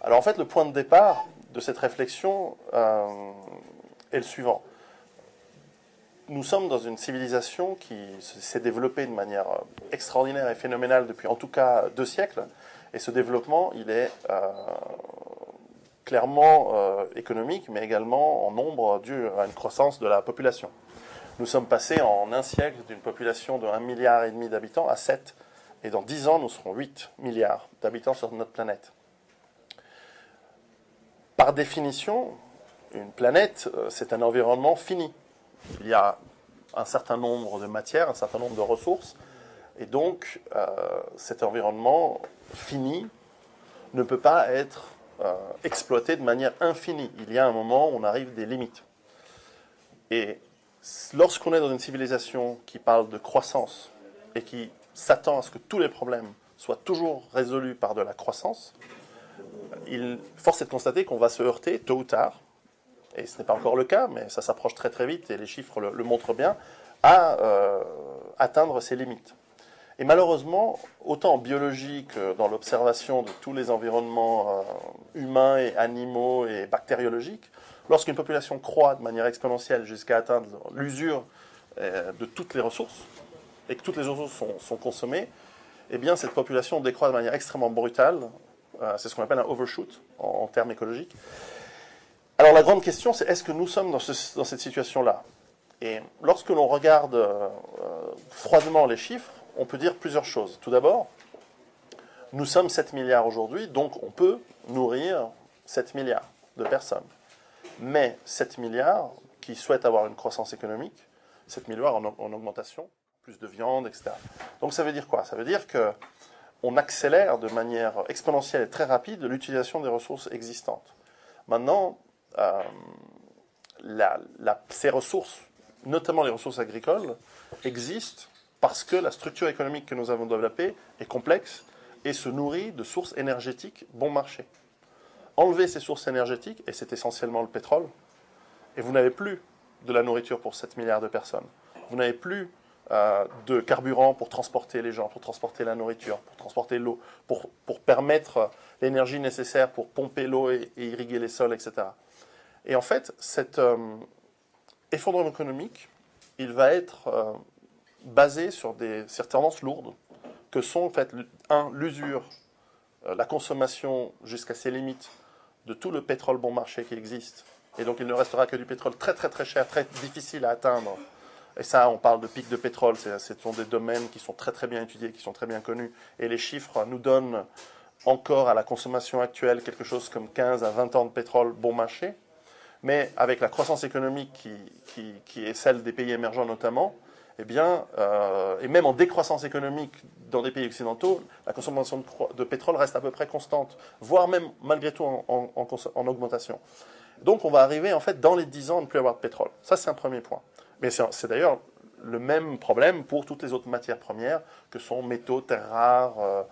Alors en fait, le point de départ de cette réflexion est le suivant. Nous sommes dans une civilisation qui s'est développée de manière extraordinaire et phénoménale depuis en tout cas 2 siècles, et ce développement, il est clairement économique, mais également en nombre dû à une croissance de la population. Nous sommes passés en 1 siècle d'une population de 1,5 milliard d'habitants à 7, et dans 10 ans, nous serons 8 milliards d'habitants sur notre planète. Par définition, une planète, c'est un environnement fini. Il y a un certain nombre de matières, un certain nombre de ressources, et donc cet environnement fini ne peut pas être exploité de manière infinie. Il y a un moment où on arrive des limites. Et lorsqu'on est dans une civilisation qui parle de croissance et qui s'attend à ce que tous les problèmes soient toujours résolus par de la croissance, force est de constater qu'on va se heurter tôt ou tard, et ce n'est pas encore le cas, mais ça s'approche très très vite, et les chiffres le montrent bien, à atteindre ces limites. Et malheureusement, autant en biologie que dans l'observation de tous les environnements humains et animaux et bactériologiques, lorsqu'une population croît de manière exponentielle jusqu'à atteindre l'usure de toutes les ressources, et que toutes les ressources sont consommées, eh bien cette population décroît de manière extrêmement brutale. C'est ce qu'on appelle un overshoot en termes écologiques. Alors la grande question, c'est est-ce que nous sommes dans cette situation-là? Et lorsque l'on regarde froidement les chiffres, on peut dire plusieurs choses. Tout d'abord, nous sommes 7 milliards aujourd'hui, donc on peut nourrir 7 milliards de personnes. Mais 7 milliards qui souhaitent avoir une croissance économique, 7 milliards en augmentation, plus de viande, etc. Donc ça veut dire quoi? Ça veut dire qu'on accélère de manière exponentielle et très rapide l'utilisation des ressources existantes. Maintenant, ces ressources, notamment les ressources agricoles, existent parce que la structure économique que nous avons développée est complexe et se nourrit de sources énergétiques bon marché. Enlevez ces sources énergétiques, et c'est essentiellement le pétrole, et vous n'avez plus de la nourriture pour 7 milliards de personnes. Vous n'avez plus de carburant pour transporter les gens, pour transporter la nourriture, pour transporter l'eau, pour permettre l'énergie nécessaire pour pomper l'eau et irriguer les sols, etc. Et en fait, cet effondrement économique, il va être basé sur ces tendances lourdes, que sont en fait, l'usure, la consommation jusqu'à ses limites de tout le pétrole bon marché qui existe. Et donc il ne restera que du pétrole très très très cher, très difficile à atteindre. Et ça, on parle de pics de pétrole, ce sont des domaines qui sont très très bien étudiés, qui sont très bien connus. Et les chiffres nous donnent encore à la consommation actuelle quelque chose comme 15 à 20 ans de pétrole bon marché. Mais avec la croissance économique qui est celle des pays émergents notamment, eh bien, et même en décroissance économique dans des pays occidentaux, la consommation de pétrole reste à peu près constante, voire même malgré tout en augmentation. Donc on va arriver en fait dans les 10 ans à ne plus avoir de pétrole. Ça c'est un premier point. Mais c'est d'ailleurs le même problème pour toutes les autres matières premières que sont métaux, terres rares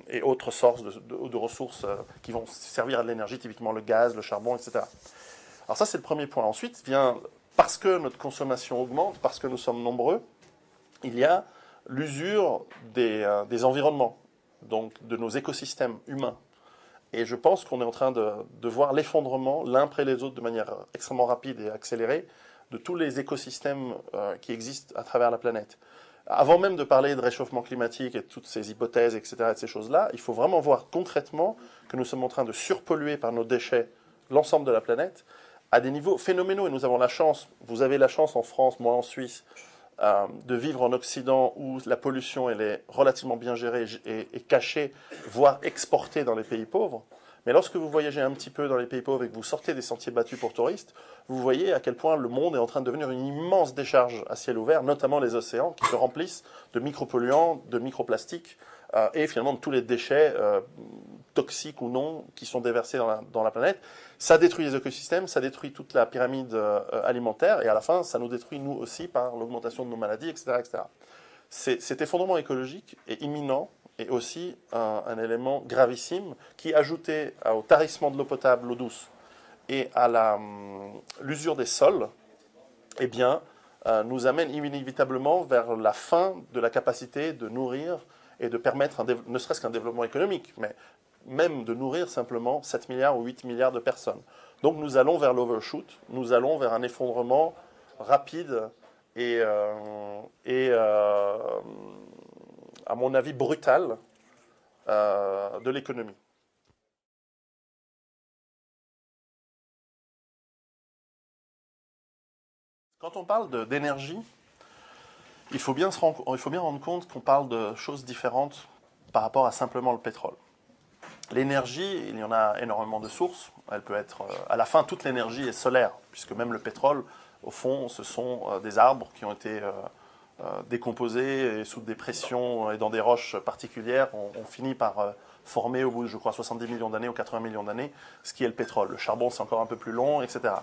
et autres sources de ressources qui vont servir à de l'énergie, typiquement le gaz, le charbon, etc. Alors ça c'est le premier point. Ensuite vient, parce que notre consommation augmente, parce que nous sommes nombreux, il y a l'usure des environnements, donc de nos écosystèmes humains. Et je pense qu'on est en train de voir l'effondrement, l'un après les autres, de manière extrêmement rapide et accélérée, de tous les écosystèmes qui existent à travers la planète. Avant même de parler de réchauffement climatique et de toutes ces hypothèses, etc., et de ces choses-là, il faut vraiment voir concrètement que nous sommes en train de surpolluer par nos déchets l'ensemble de la planète à des niveaux phénoménaux. Et nous avons la chance, vous avez la chance en France, moi en Suisse, de vivre en Occident où la pollution elle est relativement bien gérée et cachée, voire exportée dans les pays pauvres. Mais lorsque vous voyagez un petit peu dans les pays pauvres et que vous sortez des sentiers battus pour touristes, vous voyez à quel point le monde est en train de devenir une immense décharge à ciel ouvert, notamment les océans, qui se remplissent de micropolluants, de microplastiques, et finalement de tous les déchets toxiques ou non qui sont déversés dans la planète. Ça détruit les écosystèmes, ça détruit toute la pyramide alimentaire, et à la fin, ça nous détruit nous aussi par l'augmentation de nos maladies, etc., etc. Cet effondrement écologique est imminent, et aussi un élément gravissime qui, ajouté au tarissement de l'eau potable, l'eau douce, et à l'usure des sols, eh bien, nous amène inévitablement vers la fin de la capacité de nourrir et de permettre ne serait-ce qu'un développement économique. Mais même de nourrir simplement 7 milliards ou 8 milliards de personnes. Donc nous allons vers l'overshoot, nous allons vers un effondrement rapide et à mon avis brutal de l'économie. Quand on parle d'énergie, il faut bien rendre compte qu'on parle de choses différentes par rapport à simplement le pétrole. L'énergie, il y en a énormément de sources. Elle peut être, à la fin, toute l'énergie est solaire, puisque même le pétrole, au fond, ce sont des arbres qui ont été décomposés et sous des pressions et dans des roches particulières. On finit par former au bout de, je crois, 70 millions d'années ou 80 millions d'années, ce qui est le pétrole. Le charbon, c'est encore un peu plus long, etc.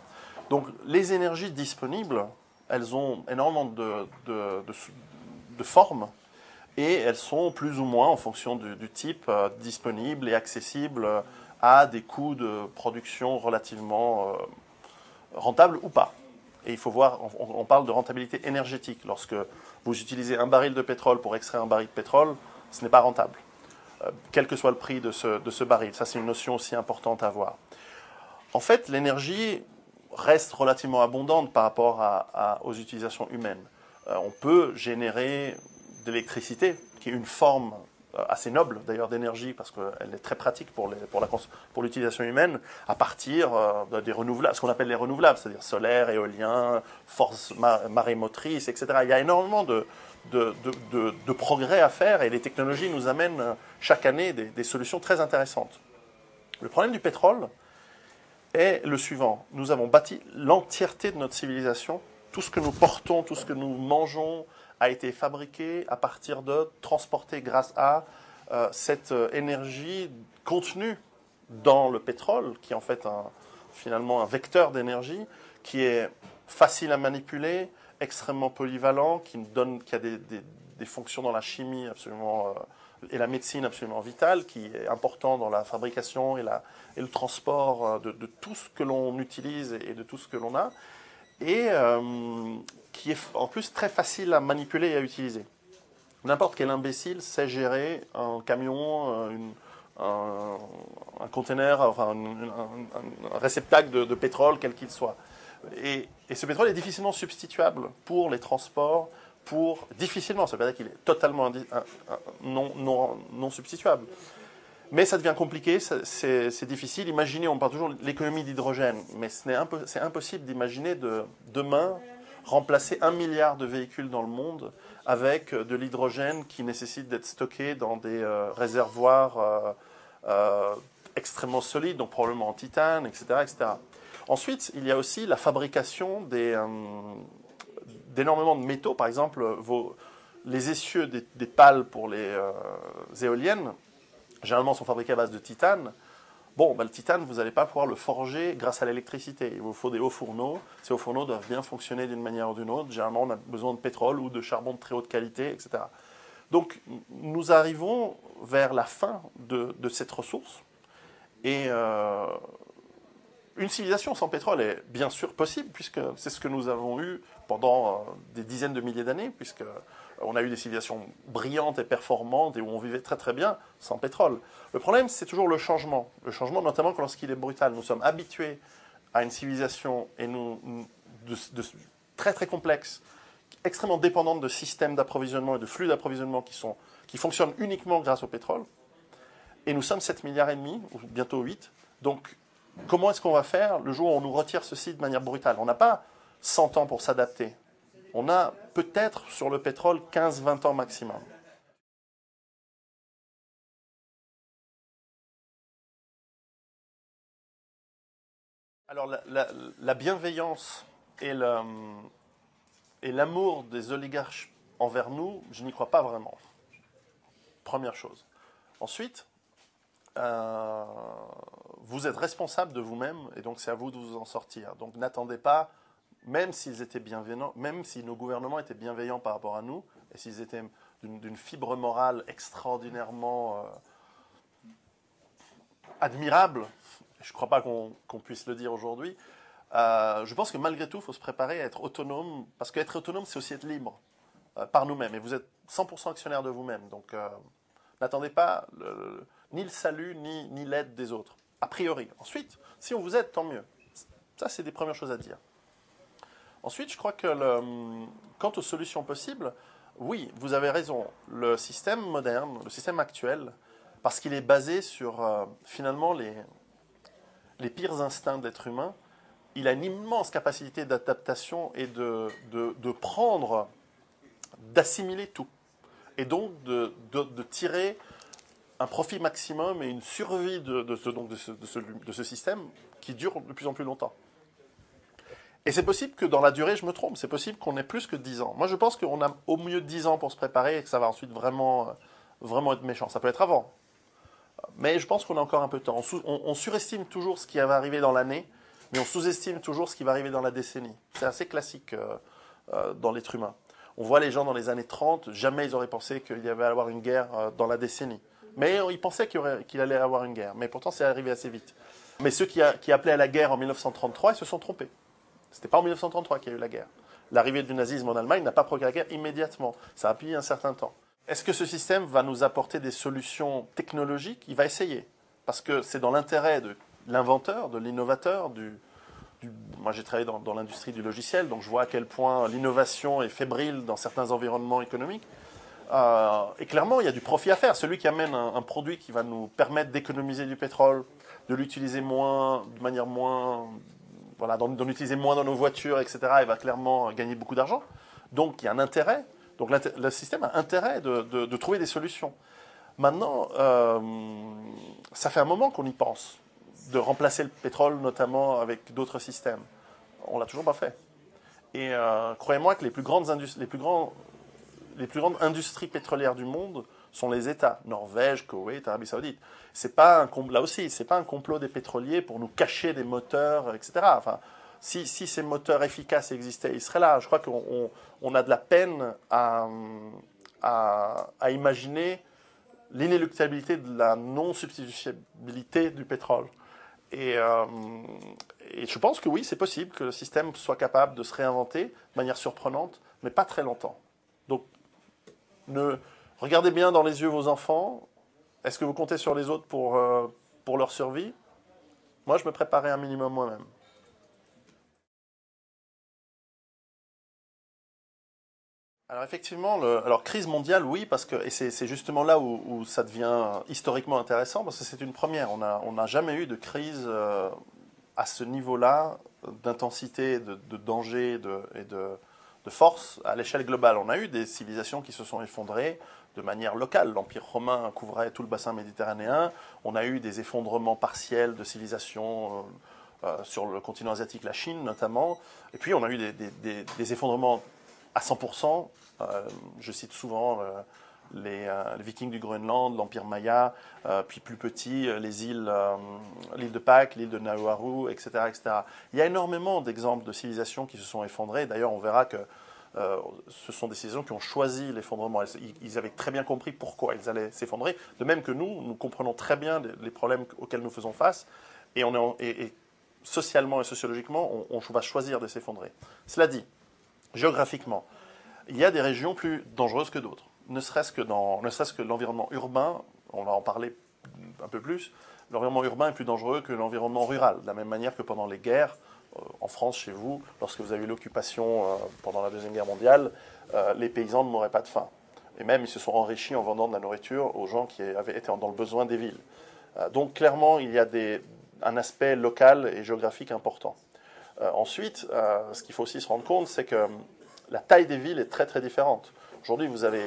Donc, les énergies disponibles, elles ont énormément de formes. Et elles sont plus ou moins, en fonction du type, disponibles et accessibles à des coûts de production relativement rentables ou pas. Et il faut voir, on parle de rentabilité énergétique. Lorsque vous utilisez un baril de pétrole pour extraire un baril de pétrole, ce n'est pas rentable, quel que soit le prix de ce baril. Ça, c'est une notion aussi importante à avoir. En fait, l'énergie reste relativement abondante par rapport aux utilisations humaines. On peut générer d'électricité, qui est une forme assez noble d'ailleurs d'énergie, parce qu'elle est très pratique pour l'utilisation humaine, à partir des renouvelables, ce qu'on appelle les renouvelables, c'est-à-dire solaire, éolien, force marémotrice, etc. Il y a énormément de progrès à faire et les technologies nous amènent chaque année des solutions très intéressantes. Le problème du pétrole est le suivant. Nous avons bâti l'entièreté de notre civilisation, tout ce que nous portons, tout ce que nous mangeons, a été fabriqué à partir de, transporté grâce à cette énergie contenue dans le pétrole, qui est en fait finalement un vecteur d'énergie, qui est facile à manipuler, extrêmement polyvalent, qui a des fonctions dans la chimie absolument et la médecine absolument vitale, qui est important dans la fabrication et le transport de tout ce que l'on utilise et de tout ce que l'on a, et qui est en plus très facile à manipuler et à utiliser. N'importe quel imbécile sait gérer un camion, un conteneur, enfin un réceptacle de pétrole, quel qu'il soit. Et ce pétrole est difficilement substituable pour les transports, difficilement, ça veut pas dire qu'il est totalement non substituable. Mais ça devient compliqué, c'est difficile. Imaginez, on parle toujours de l'économie d'hydrogène, mais c'est impossible d'imaginer demain remplacer 1 milliard de véhicules dans le monde avec de l'hydrogène qui nécessite d'être stocké dans des réservoirs extrêmement solides, donc probablement en titane, etc., etc. Ensuite, il y a aussi la fabrication d'énormément de métaux. Par exemple, les essieux des pales pour les éoliennes, généralement sont fabriqués à base de titane. Bon, le titane, vous n'allez pas pouvoir le forger grâce à l'électricité. Il vous faut des hauts fourneaux. Ces hauts fourneaux doivent bien fonctionner d'une manière ou d'une autre. Généralement, on a besoin de pétrole ou de charbon de très haute qualité, etc. Donc, nous arrivons vers la fin de cette ressource. Et une civilisation sans pétrole est bien sûr possible, puisque c'est ce que nous avons eu pendant des dizaines de milliers d'années, puisque on a eu des civilisations brillantes et performantes et où on vivait très très bien sans pétrole. Le problème, c'est toujours le changement. Le changement, notamment lorsqu'il est brutal. Nous sommes habitués à une civilisation très très complexe, extrêmement dépendante de systèmes d'approvisionnement et de flux d'approvisionnement qui fonctionnent uniquement grâce au pétrole. Et nous sommes 7 milliards et demi, ou bientôt 8. Donc, comment est-ce qu'on va faire le jour où on nous retire ceci de manière brutale? On n'a pas 100 ans pour s'adapter. On a peut-être sur le pétrole 15-20 ans maximum. Alors la bienveillance et l'amour des oligarches envers nous, je n'y crois pas vraiment. Première chose. Ensuite, vous êtes responsable de vous-même et donc c'est à vous de vous en sortir. Donc n'attendez pas, même s'ils étaient bienveillants, même si nos gouvernements étaient bienveillants par rapport à nous et s'ils étaient d'une fibre morale extraordinairement admirable, je ne crois pas qu'on puisse le dire aujourd'hui, je pense que malgré tout, il faut se préparer à être autonome, parce qu'être autonome, c'est aussi être libre par nous-mêmes. Et vous êtes 100% actionnaire de vous-même. Donc, n'attendez pas ni le salut, ni l'aide des autres, a priori. Ensuite, si on vous aide, tant mieux. Ça, c'est des premières choses à dire. Ensuite, je crois que quant aux solutions possibles, oui, vous avez raison. Le système moderne, le système actuel, parce qu'il est basé sur finalement les pires instincts de l'être humain, il a une immense capacité d'adaptation et de prendre, d'assimiler tout. Et donc de tirer un profit maximum et une survie de ce système qui dure de plus en plus longtemps. Et c'est possible que dans la durée, je me trompe, c'est possible qu'on ait plus que 10 ans. Moi, je pense qu'on a au mieux 10 ans pour se préparer et que ça va ensuite vraiment être méchant. Ça peut être avant. Mais je pense qu'on a encore un peu de temps. On surestime toujours ce qui va arriver dans l'année, mais on sous-estime toujours ce qui va arriver dans la décennie. C'est assez classique dans l'être humain. On voit les gens dans les années 30, jamais ils auraient pensé qu'il y avait à avoir une guerre dans la décennie. Mais ils pensaient qu'il allait y avoir une guerre. Mais pourtant, c'est arrivé assez vite. Mais ceux qui appelaient à la guerre en 1933, ils se sont trompés. Ce n'était pas en 1933 qu'il y a eu la guerre. L'arrivée du nazisme en Allemagne n'a pas provoqué la guerre immédiatement. Ça a pris un certain temps. Est-ce que ce système va nous apporter des solutions technologiques? Il va essayer. Parce que c'est dans l'intérêt de l'inventeur, de l'innovateur, moi j'ai travaillé dans l'industrie du logiciel, donc je vois à quel point l'innovation est fébrile dans certains environnements économiques. Et clairement, il y a du profit à faire. Celui qui amène un produit qui va nous permettre d'économiser du pétrole, de l'utiliser de manière moins... Voilà, d'en utiliser moins dans nos voitures, etc., il va clairement gagner beaucoup d'argent. Donc, il y a un intérêt. Donc, le système a intérêt de trouver des solutions. Maintenant, ça fait un moment qu'on y pense, de remplacer le pétrole, notamment avec d'autres systèmes. On l'a toujours pas fait. Et croyez-moi que les plus grandes industries pétrolières du monde sont les États, Norvège, Koweït, Arabie Saoudite. Là aussi, c'est pas un complot des pétroliers pour nous cacher des moteurs, etc. Enfin, si ces moteurs efficaces existaient, ils seraient là. Je crois qu'on a de la peine à imaginer l'inéluctabilité de la non-substituabilité du pétrole. Et je pense que oui, c'est possible que le système soit capable de se réinventer de manière surprenante, mais pas très longtemps. Donc, regardez bien dans les yeux vos enfants. Est-ce que vous comptez sur les autres pour leur survie? Moi, je me préparais un minimum moi-même. Alors effectivement, crise mondiale, oui, parce que et c'est justement là où ça devient historiquement intéressant, parce que c'est une première. On n'a jamais eu de crise à ce niveau-là d'intensité, de danger et de force à l'échelle globale. On a eu des civilisations qui se sont effondrées de manière locale. L'Empire romain couvrait tout le bassin méditerranéen. On a eu des effondrements partiels de civilisations sur le continent asiatique, la Chine notamment. Et puis on a eu des effondrements à 100%. Je cite souvent les Vikings du Groenland, l'Empire Maya, puis plus petit, l'île de Pâques, l'île de Nauru, etc., etc. Il y a énormément d'exemples de civilisations qui se sont effondrées. D'ailleurs, on verra que ce sont des civilisations qui ont choisi l'effondrement. Ils avaient très bien compris pourquoi ils allaient s'effondrer. De même que nous comprenons très bien les problèmes auxquels nous faisons face. Et socialement et sociologiquement, on va choisir de s'effondrer. Cela dit, géographiquement, il y a des régions plus dangereuses que d'autres. Ne serait-ce que l'environnement urbain, on va en parler un peu plus, l'environnement urbain est plus dangereux que l'environnement rural. De la même manière que pendant les guerres, en France, chez vous, lorsque vous avez eu l'occupation pendant la Deuxième Guerre mondiale, les paysans ne mouraient pas de faim. Et même, ils se sont enrichis en vendant de la nourriture aux gens qui avaient été dans le besoin des villes. Donc, clairement, il y a un aspect local et géographique important. Ensuite, ce qu'il faut aussi se rendre compte, c'est que la taille des villes est très très différente. Aujourd'hui, vous avez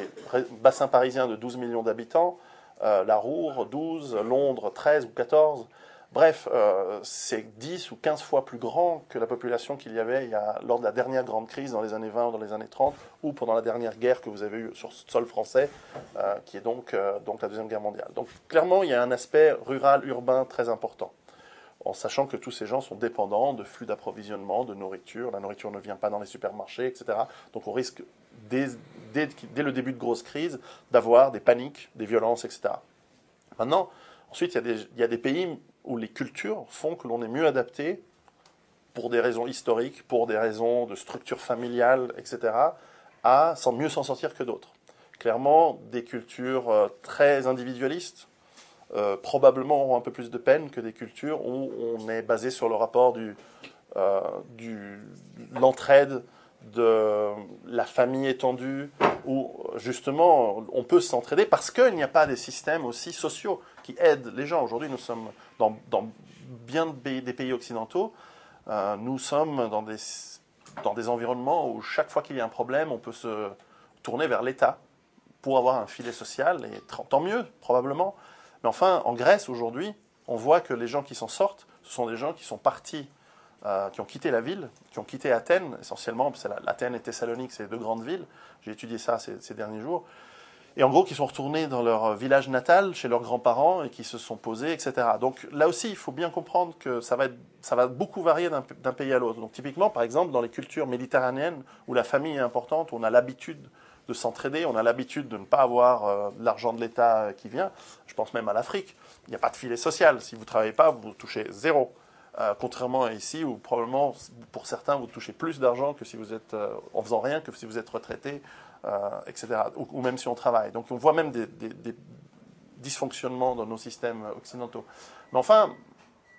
bassin parisien de 12 millions d'habitants, la Roure 12, Londres 13 ou 14. Bref, c'est 10 ou 15 fois plus grand que la population qu'il y avait lors de la dernière grande crise dans les années 20 ou dans les années 30, ou pendant la dernière guerre que vous avez eue sur sol français, qui est donc la Deuxième Guerre mondiale. Donc clairement, il y a un aspect rural, urbain très important, en sachant que tous ces gens sont dépendants de flux d'approvisionnement, de nourriture. La nourriture ne vient pas dans les supermarchés, etc. Donc on risque, dès le début de grosses crises, d'avoir des paniques, des violences, etc. Maintenant, ensuite, il y a des pays où les cultures font que l'on est mieux adapté, pour des raisons historiques, pour des raisons de structure familiale, etc., à mieux s'en sortir que d'autres. Clairement, des cultures très individualistes, probablement auront un peu plus de peine que des cultures où on est basé sur le rapport l'entraide, de la famille étendue, où justement on peut s'entraider parce qu'il n'y a pas des systèmes aussi sociaux qui aident les gens. Aujourd'hui, nous sommes dans bien des pays occidentaux, nous sommes dans des environnements où chaque fois qu'il y a un problème, on peut se tourner vers l'État pour avoir un filet social, et tant mieux, probablement. Mais enfin, en Grèce, aujourd'hui, on voit que les gens qui s'en sortent, ce sont des gens qui sont partis, qui ont quitté la ville, qui ont quitté Athènes, essentiellement, parce que Athènes et Thessalonique, c'est deux grandes villes. J'ai étudié ça ces derniers jours. Et en gros, qui sont retournés dans leur village natal, chez leurs grands-parents, et qui se sont posés, etc. Donc là aussi, il faut bien comprendre que ça va beaucoup varier d'un pays à l'autre. Donc typiquement, par exemple, dans les cultures méditerranéennes, où la famille est importante, où on a l'habitude de s'entraider, on a l'habitude de ne pas avoir l'argent de l'État qui vient. Je pense même à l'Afrique. Il n'y a pas de filet social. Si vous ne travaillez pas, vous touchez zéro. Contrairement à ici, où probablement, pour certains, vous touchez plus d'argent que si vous êtes en faisant rien, que si vous êtes retraité, etc. Ou même si on travaille. Donc on voit même des dysfonctionnements dans nos systèmes occidentaux. Mais enfin,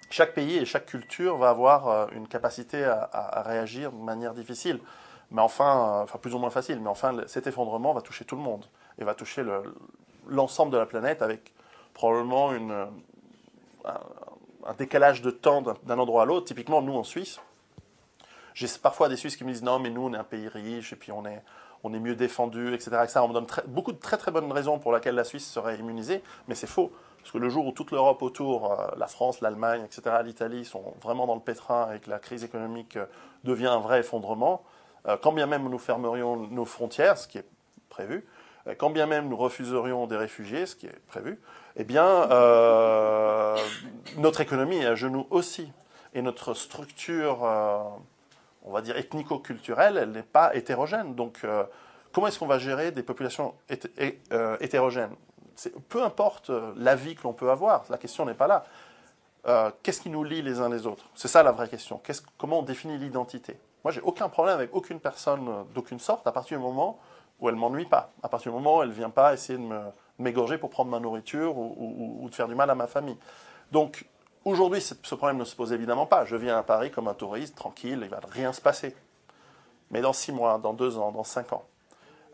chaque pays et chaque culture va avoir une capacité à réagir de manière difficile. Mais enfin, plus ou moins facile. Mais enfin, cet effondrement va toucher tout le monde. Et va toucher l'ensemble de la planète avec probablement un décalage de temps d'un endroit à l'autre. Typiquement, nous en Suisse, j'ai parfois des Suisses qui me disent non, mais nous on est un pays riche et puis on est mieux défendu, etc. On me donne beaucoup de très très bonnes raisons pour lesquelles la Suisse serait immunisée, mais c'est faux. Parce que le jour où toute l'Europe autour, la France, l'Allemagne, etc., l'Italie sont vraiment dans le pétrin et que la crise économique devient un vrai effondrement, quand bien même nous fermerions nos frontières, ce qui est prévu, quand bien même nous refuserions des réfugiés, ce qui est prévu, eh bien, notre économie est à genoux aussi. Et notre structure, on va dire, ethnico-culturelle, elle n'est pas hétérogène. Donc, comment est-ce qu'on va gérer des populations hétérogènes? Peu importe l'avis que l'on peut avoir, la question n'est pas là. Qu'est-ce qui nous lie les uns les autres? C'est ça la vraie question. Comment on définit l'identité? Moi, j'ai aucun problème avec aucune personne d'aucune sorte à partir du moment où elle ne m'ennuie pas, à partir du moment où elle ne vient pas essayer de m'égorger pour prendre ma nourriture ou de faire du mal à ma famille. Donc, aujourd'hui, ce problème ne se pose évidemment pas. Je viens à Paris comme un touriste, tranquille, il ne va rien se passer. Mais dans 6 mois, dans 2 ans, dans 5 ans,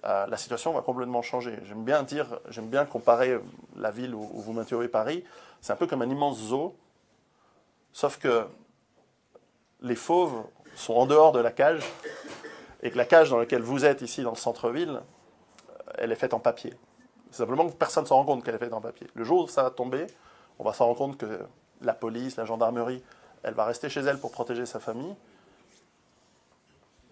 la situation va complètement changer. J'aime bien comparer la ville où vous m'interviewez, Paris. C'est un peu comme un immense zoo, sauf que les fauves sont en dehors de la cage, et que la cage dans laquelle vous êtes ici, dans le centre-ville, elle est faite en papier. C'est simplement que personne ne s'en rend compte qu'elle est faite en papier. Le jour où ça va tomber, on va s'en rendre compte que la police, la gendarmerie, elle va rester chez elle pour protéger sa famille,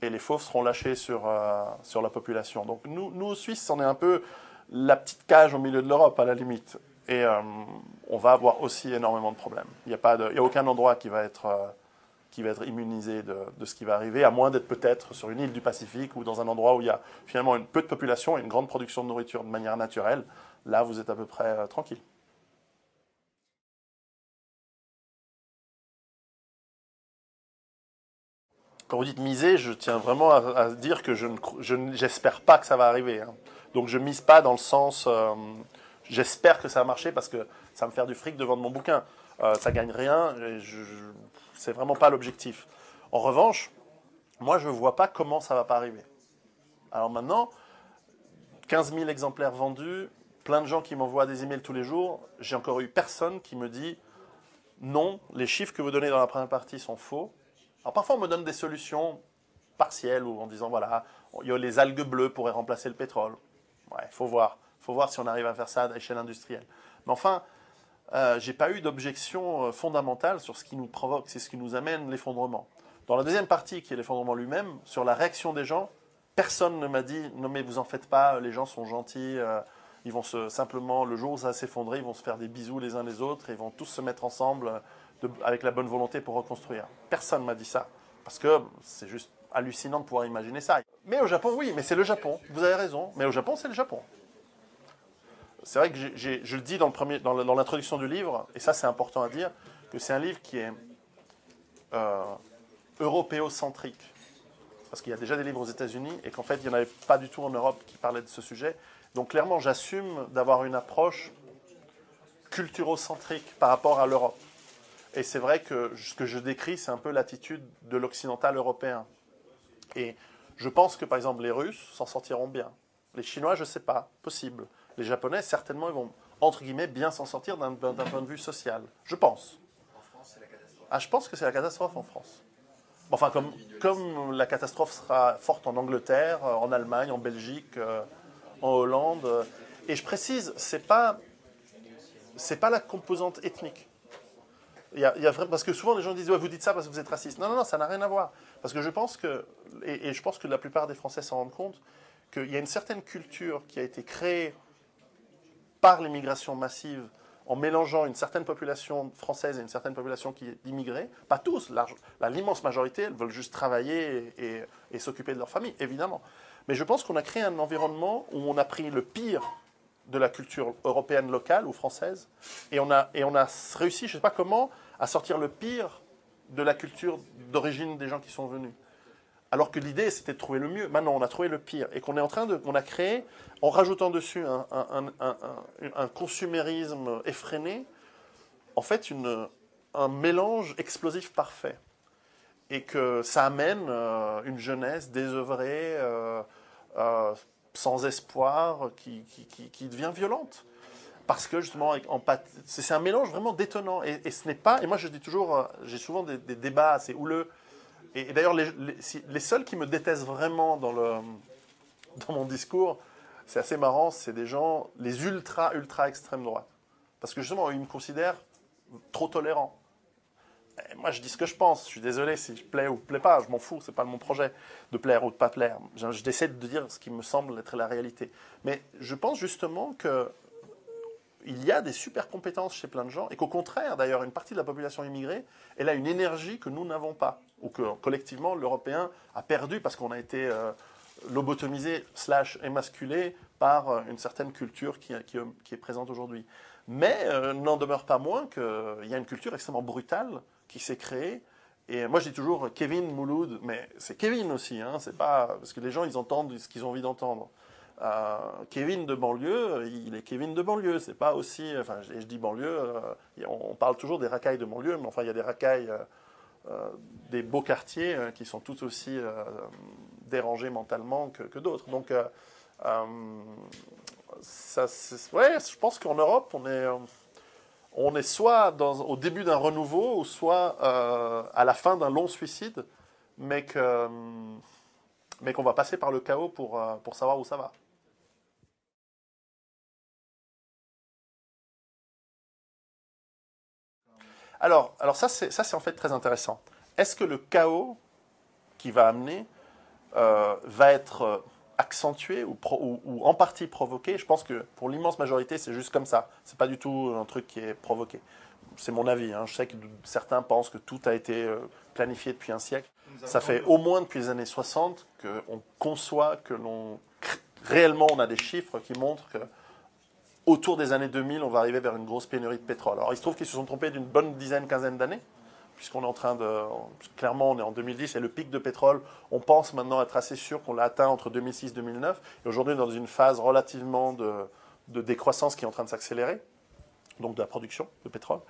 et les fauves seront lâchés sur la population. Donc nous, aux Suisses, on est un peu la petite cage au milieu de l'Europe, à la limite. Et on va avoir aussi énormément de problèmes. Il n'y a aucun endroit qui va être immunisé de ce qui va arriver, à moins d'être peut-être sur une île du Pacifique ou dans un endroit où il y a finalement peu de population et une grande production de nourriture de manière naturelle. Là, vous êtes à peu près tranquille. Quand vous dites miser, je tiens vraiment à dire que j'espère pas que ça va arriver. Hein. Donc je mise pas dans le sens, j'espère que ça va marcher parce que ça va me faire du fric de vendre mon bouquin. Ça gagne rien, c'est vraiment pas l'objectif. En revanche, moi je vois pas comment ça va pas arriver. Alors maintenant, 15 000 exemplaires vendus, plein de gens qui m'envoient des emails tous les jours, j'ai encore eu personne qui me dit non, les chiffres que vous donnez dans la première partie sont faux. Alors parfois on me donne des solutions partielles ou en disant voilà, il y a les algues bleues pourraient remplacer le pétrole. Ouais, faut voir si on arrive à faire ça à l'échelle industrielle. Mais enfin, j'ai pas eu d'objection fondamentale sur ce qui nous provoque, c'est ce qui nous amène l'effondrement. Dans la deuxième partie, qui est l'effondrement lui-même, sur la réaction des gens, personne ne m'a dit non mais vous en faites pas, les gens sont gentils, ils vont simplement, le jour où ça va s'effondrer, ils vont se faire des bisous les uns les autres, et ils vont tous se mettre ensemble avec la bonne volonté pour reconstruire. Personne ne m'a dit ça, parce que c'est juste hallucinant de pouvoir imaginer ça. Mais au Japon, oui, mais c'est le Japon, vous avez raison, mais au Japon, c'est le Japon. C'est vrai que je le dis dans l'introduction du livre, et ça c'est important à dire, que c'est un livre qui est européocentrique. Parce qu'il y a déjà des livres aux États-Unis et qu'en fait, il n'y en avait pas du tout en Europe qui parlaient de ce sujet. Donc clairement, j'assume d'avoir une approche culturocentrique par rapport à l'Europe. Et c'est vrai que ce que je décris, c'est un peu l'attitude de l'occidental européen. Et je pense que, par exemple, les Russes s'en sortiront bien. Les Chinois, je ne sais pas, possible. Les Japonais, certainement, ils vont, entre guillemets, bien s'en sortir d'un point de vue social. Je pense. En France, c'est la catastrophe. Ah, je pense que c'est la catastrophe en France. Enfin, comme la catastrophe sera forte en Angleterre, en Allemagne, en Belgique, en Hollande. Et je précise, c'est pas la composante ethnique. Parce que souvent les gens disent ouais, vous dites ça parce que vous êtes raciste. Non, non, non, ça n'a rien à voir. Parce que je pense que, et je pense que la plupart des Français s'en rendent compte, qu'il y a une certaine culture qui a été créée par l'immigration massive en mélangeant une certaine population française et une certaine population qui est immigrée. Pas tous, l'immense majorité, elles veulent juste travailler et s'occuper de leur famille, évidemment. Mais je pense qu'on a créé un environnement où on a pris le pire de la culture européenne locale ou française et on a réussi, je ne sais pas comment, à sortir le pire de la culture d'origine des gens qui sont venus. Alors que l'idée, c'était de trouver le mieux. Maintenant, on a trouvé le pire. Et qu'on est en train de... On a créé, en rajoutant dessus un consumérisme effréné, en fait, un mélange explosif parfait. Et que ça amène une jeunesse désœuvrée, sans espoir, qui devient violente. Parce que justement, c'est un mélange vraiment détonnant. Et ce n'est pas... Et moi, je dis toujours, j'ai souvent des débats assez houleux. Et d'ailleurs, les seuls qui me détestent vraiment dans mon discours, c'est assez marrant, c'est des gens, les ultra extrême droite. Parce que justement, ils me considèrent trop tolérant. Et moi, je dis ce que je pense. Je suis désolé si je plais ou plais pas. Je m'en fous. C'est pas mon projet de plaire ou de pas plaire. J'essaie de dire ce qui me semble être la réalité. Mais je pense justement que il y a des super compétences chez plein de gens et qu'au contraire, d'ailleurs, une partie de la population immigrée, elle a une énergie que nous n'avons pas ou que collectivement l'Européen a perdu parce qu'on a été lobotomisé / émasculé par une certaine culture qui est présente aujourd'hui. Mais n'en demeure pas moins qu'il y a une culture extrêmement brutale qui s'est créée. Et moi, je dis toujours Kevin Mouloud, mais c'est Kevin aussi, hein, c'est pas parce que les gens ils entendent ce qu'ils ont envie d'entendre. Kevin de banlieue, il est Kevin de banlieue, c'est pas aussi. Enfin, je dis banlieue, on parle toujours des racailles de banlieue, mais enfin, il y a des racailles des beaux quartiers qui sont tout aussi dérangés mentalement que d'autres. Donc, ouais, je pense qu'en Europe, on est soit au début d'un renouveau, ou soit à la fin d'un long suicide, mais qu'on va passer par le chaos pour savoir où ça va. Alors ça, c'est en fait très intéressant. Est-ce que le chaos qui va amener va être accentué ou en partie provoqué? Je pense que pour l'immense majorité, c'est juste comme ça. C'est pas du tout un truc qui est provoqué. C'est mon avis. Hein. Je sais que certains pensent que tout a été planifié depuis un siècle. Ça fait au moins depuis les années 60 qu'on conçoit que réellement on a des chiffres qui montrent que autour des années 2000, on va arriver vers une grosse pénurie de pétrole. Alors il se trouve qu'ils se sont trompés d'une bonne quinzaine d'années, puisqu'on est en train de... Clairement, on est en 2010 et le pic de pétrole, on pense maintenant être assez sûr qu'on l'a atteint entre 2006 et 2009. Et aujourd'hui, on est dans une phase relativement de décroissance qui est en train de s'accélérer, donc de la production de pétrole.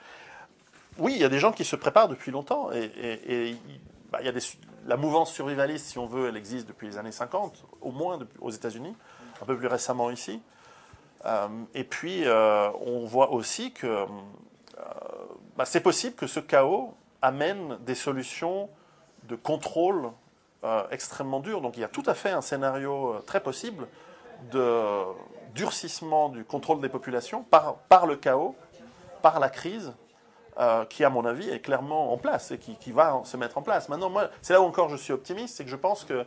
Oui, il y a des gens qui se préparent depuis longtemps et il y a la mouvance survivaliste, si on veut, elle existe depuis les années 50, au moins aux États-Unis, un peu plus récemment ici. Et puis, on voit aussi que c'est possible que ce chaos amène des solutions de contrôle extrêmement dures. Donc, il y a tout à fait un scénario très possible de durcissement du contrôle des populations par le chaos, par la crise, qui, à mon avis, est clairement en place et qui va se mettre en place. Maintenant, moi, c'est là où encore je suis optimiste, c'est que je pense que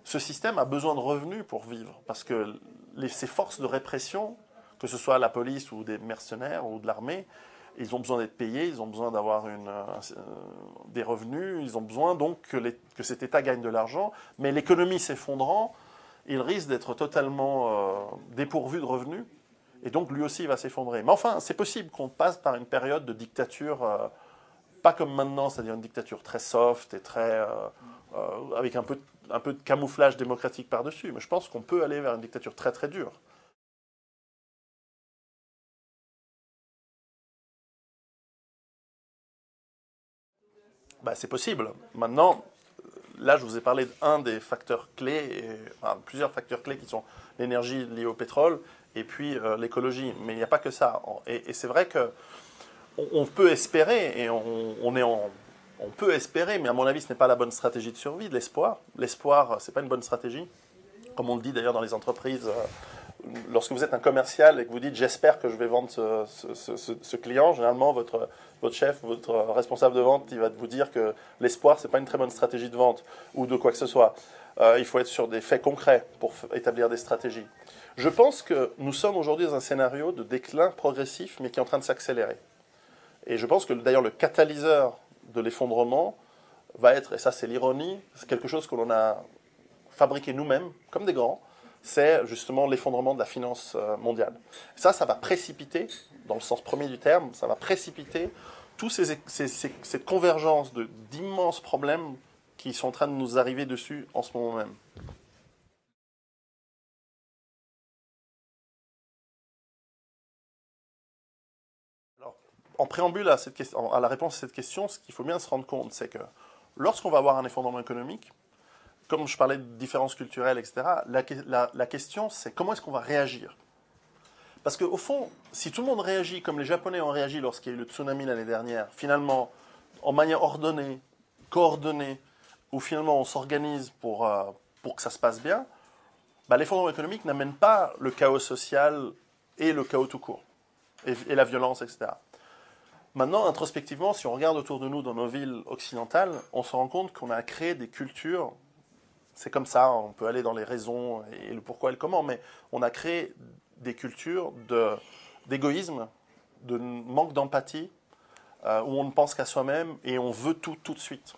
ce système a besoin de revenus pour vivre, parce que ces forces de répression, que ce soit la police ou des mercenaires ou de l'armée, ils ont besoin d'être payés, ils ont besoin d'avoir des revenus, ils ont besoin donc que cet État gagne de l'argent, mais l'économie s'effondrant, il risque d'être totalement dépourvu de revenus, et donc lui aussi va s'effondrer. Mais enfin, c'est possible qu'on passe par une période de dictature, pas comme maintenant, c'est-à-dire une dictature très soft et très... avec un peu de camouflage démocratique par-dessus. Mais je pense qu'on peut aller vers une dictature très très dure. Bah, c'est possible. Maintenant, là, je vous ai parlé d'un des facteurs clés, enfin, plusieurs facteurs clés qui sont l'énergie liée au pétrole et puis l'écologie. Mais il n'y a pas que ça. Et c'est vrai que on peut espérer, et on peut espérer, mais à mon avis, ce n'est pas la bonne stratégie de survie, de l'espoir. L'espoir, ce n'est pas une bonne stratégie. Comme on le dit d'ailleurs dans les entreprises, lorsque vous êtes un commercial et que vous dites j'espère que je vais vendre ce client, généralement votre chef, votre responsable de vente, il va vous dire que l'espoir, ce n'est pas une très bonne stratégie de vente ou de quoi que ce soit. Il faut être sur des faits concrets pour établir des stratégies. Je pense que nous sommes aujourd'hui dans un scénario de déclin progressif, mais qui est en train de s'accélérer. Et je pense que d'ailleurs le catalyseur de l'effondrement va être, et ça c'est l'ironie, c'est quelque chose que l'on a fabriqué nous-mêmes, comme des grands, c'est justement l'effondrement de la finance mondiale. Ça va précipiter, dans le sens premier du terme, ça va précipiter toute cette convergence d'immenses problèmes qui sont en train de nous arriver dessus en ce moment même. Alors, en préambule à la réponse à cette question, ce qu'il faut bien se rendre compte, c'est que lorsqu'on va avoir un effondrement économique, comme je parlais de différences culturelles, etc., la question, c'est comment est-ce qu'on va réagir? Parce qu'au fond, si tout le monde réagit comme les Japonais ont réagi lorsqu'il y a eu le tsunami l'année dernière, finalement, en manière ordonnée, coordonnée, où finalement on s'organise pour que ça se passe bien, bah, l'effondrement économique n'amène pas le chaos social et le chaos tout court, et la violence, etc. Maintenant, introspectivement, si on regarde autour de nous dans nos villes occidentales, on se rend compte qu'on a créé des cultures. C'est comme ça, on peut aller dans les raisons et le pourquoi et le comment, mais on a créé des cultures d'égoïsme, de manque d'empathie, où on ne pense qu'à soi-même et on veut tout de suite.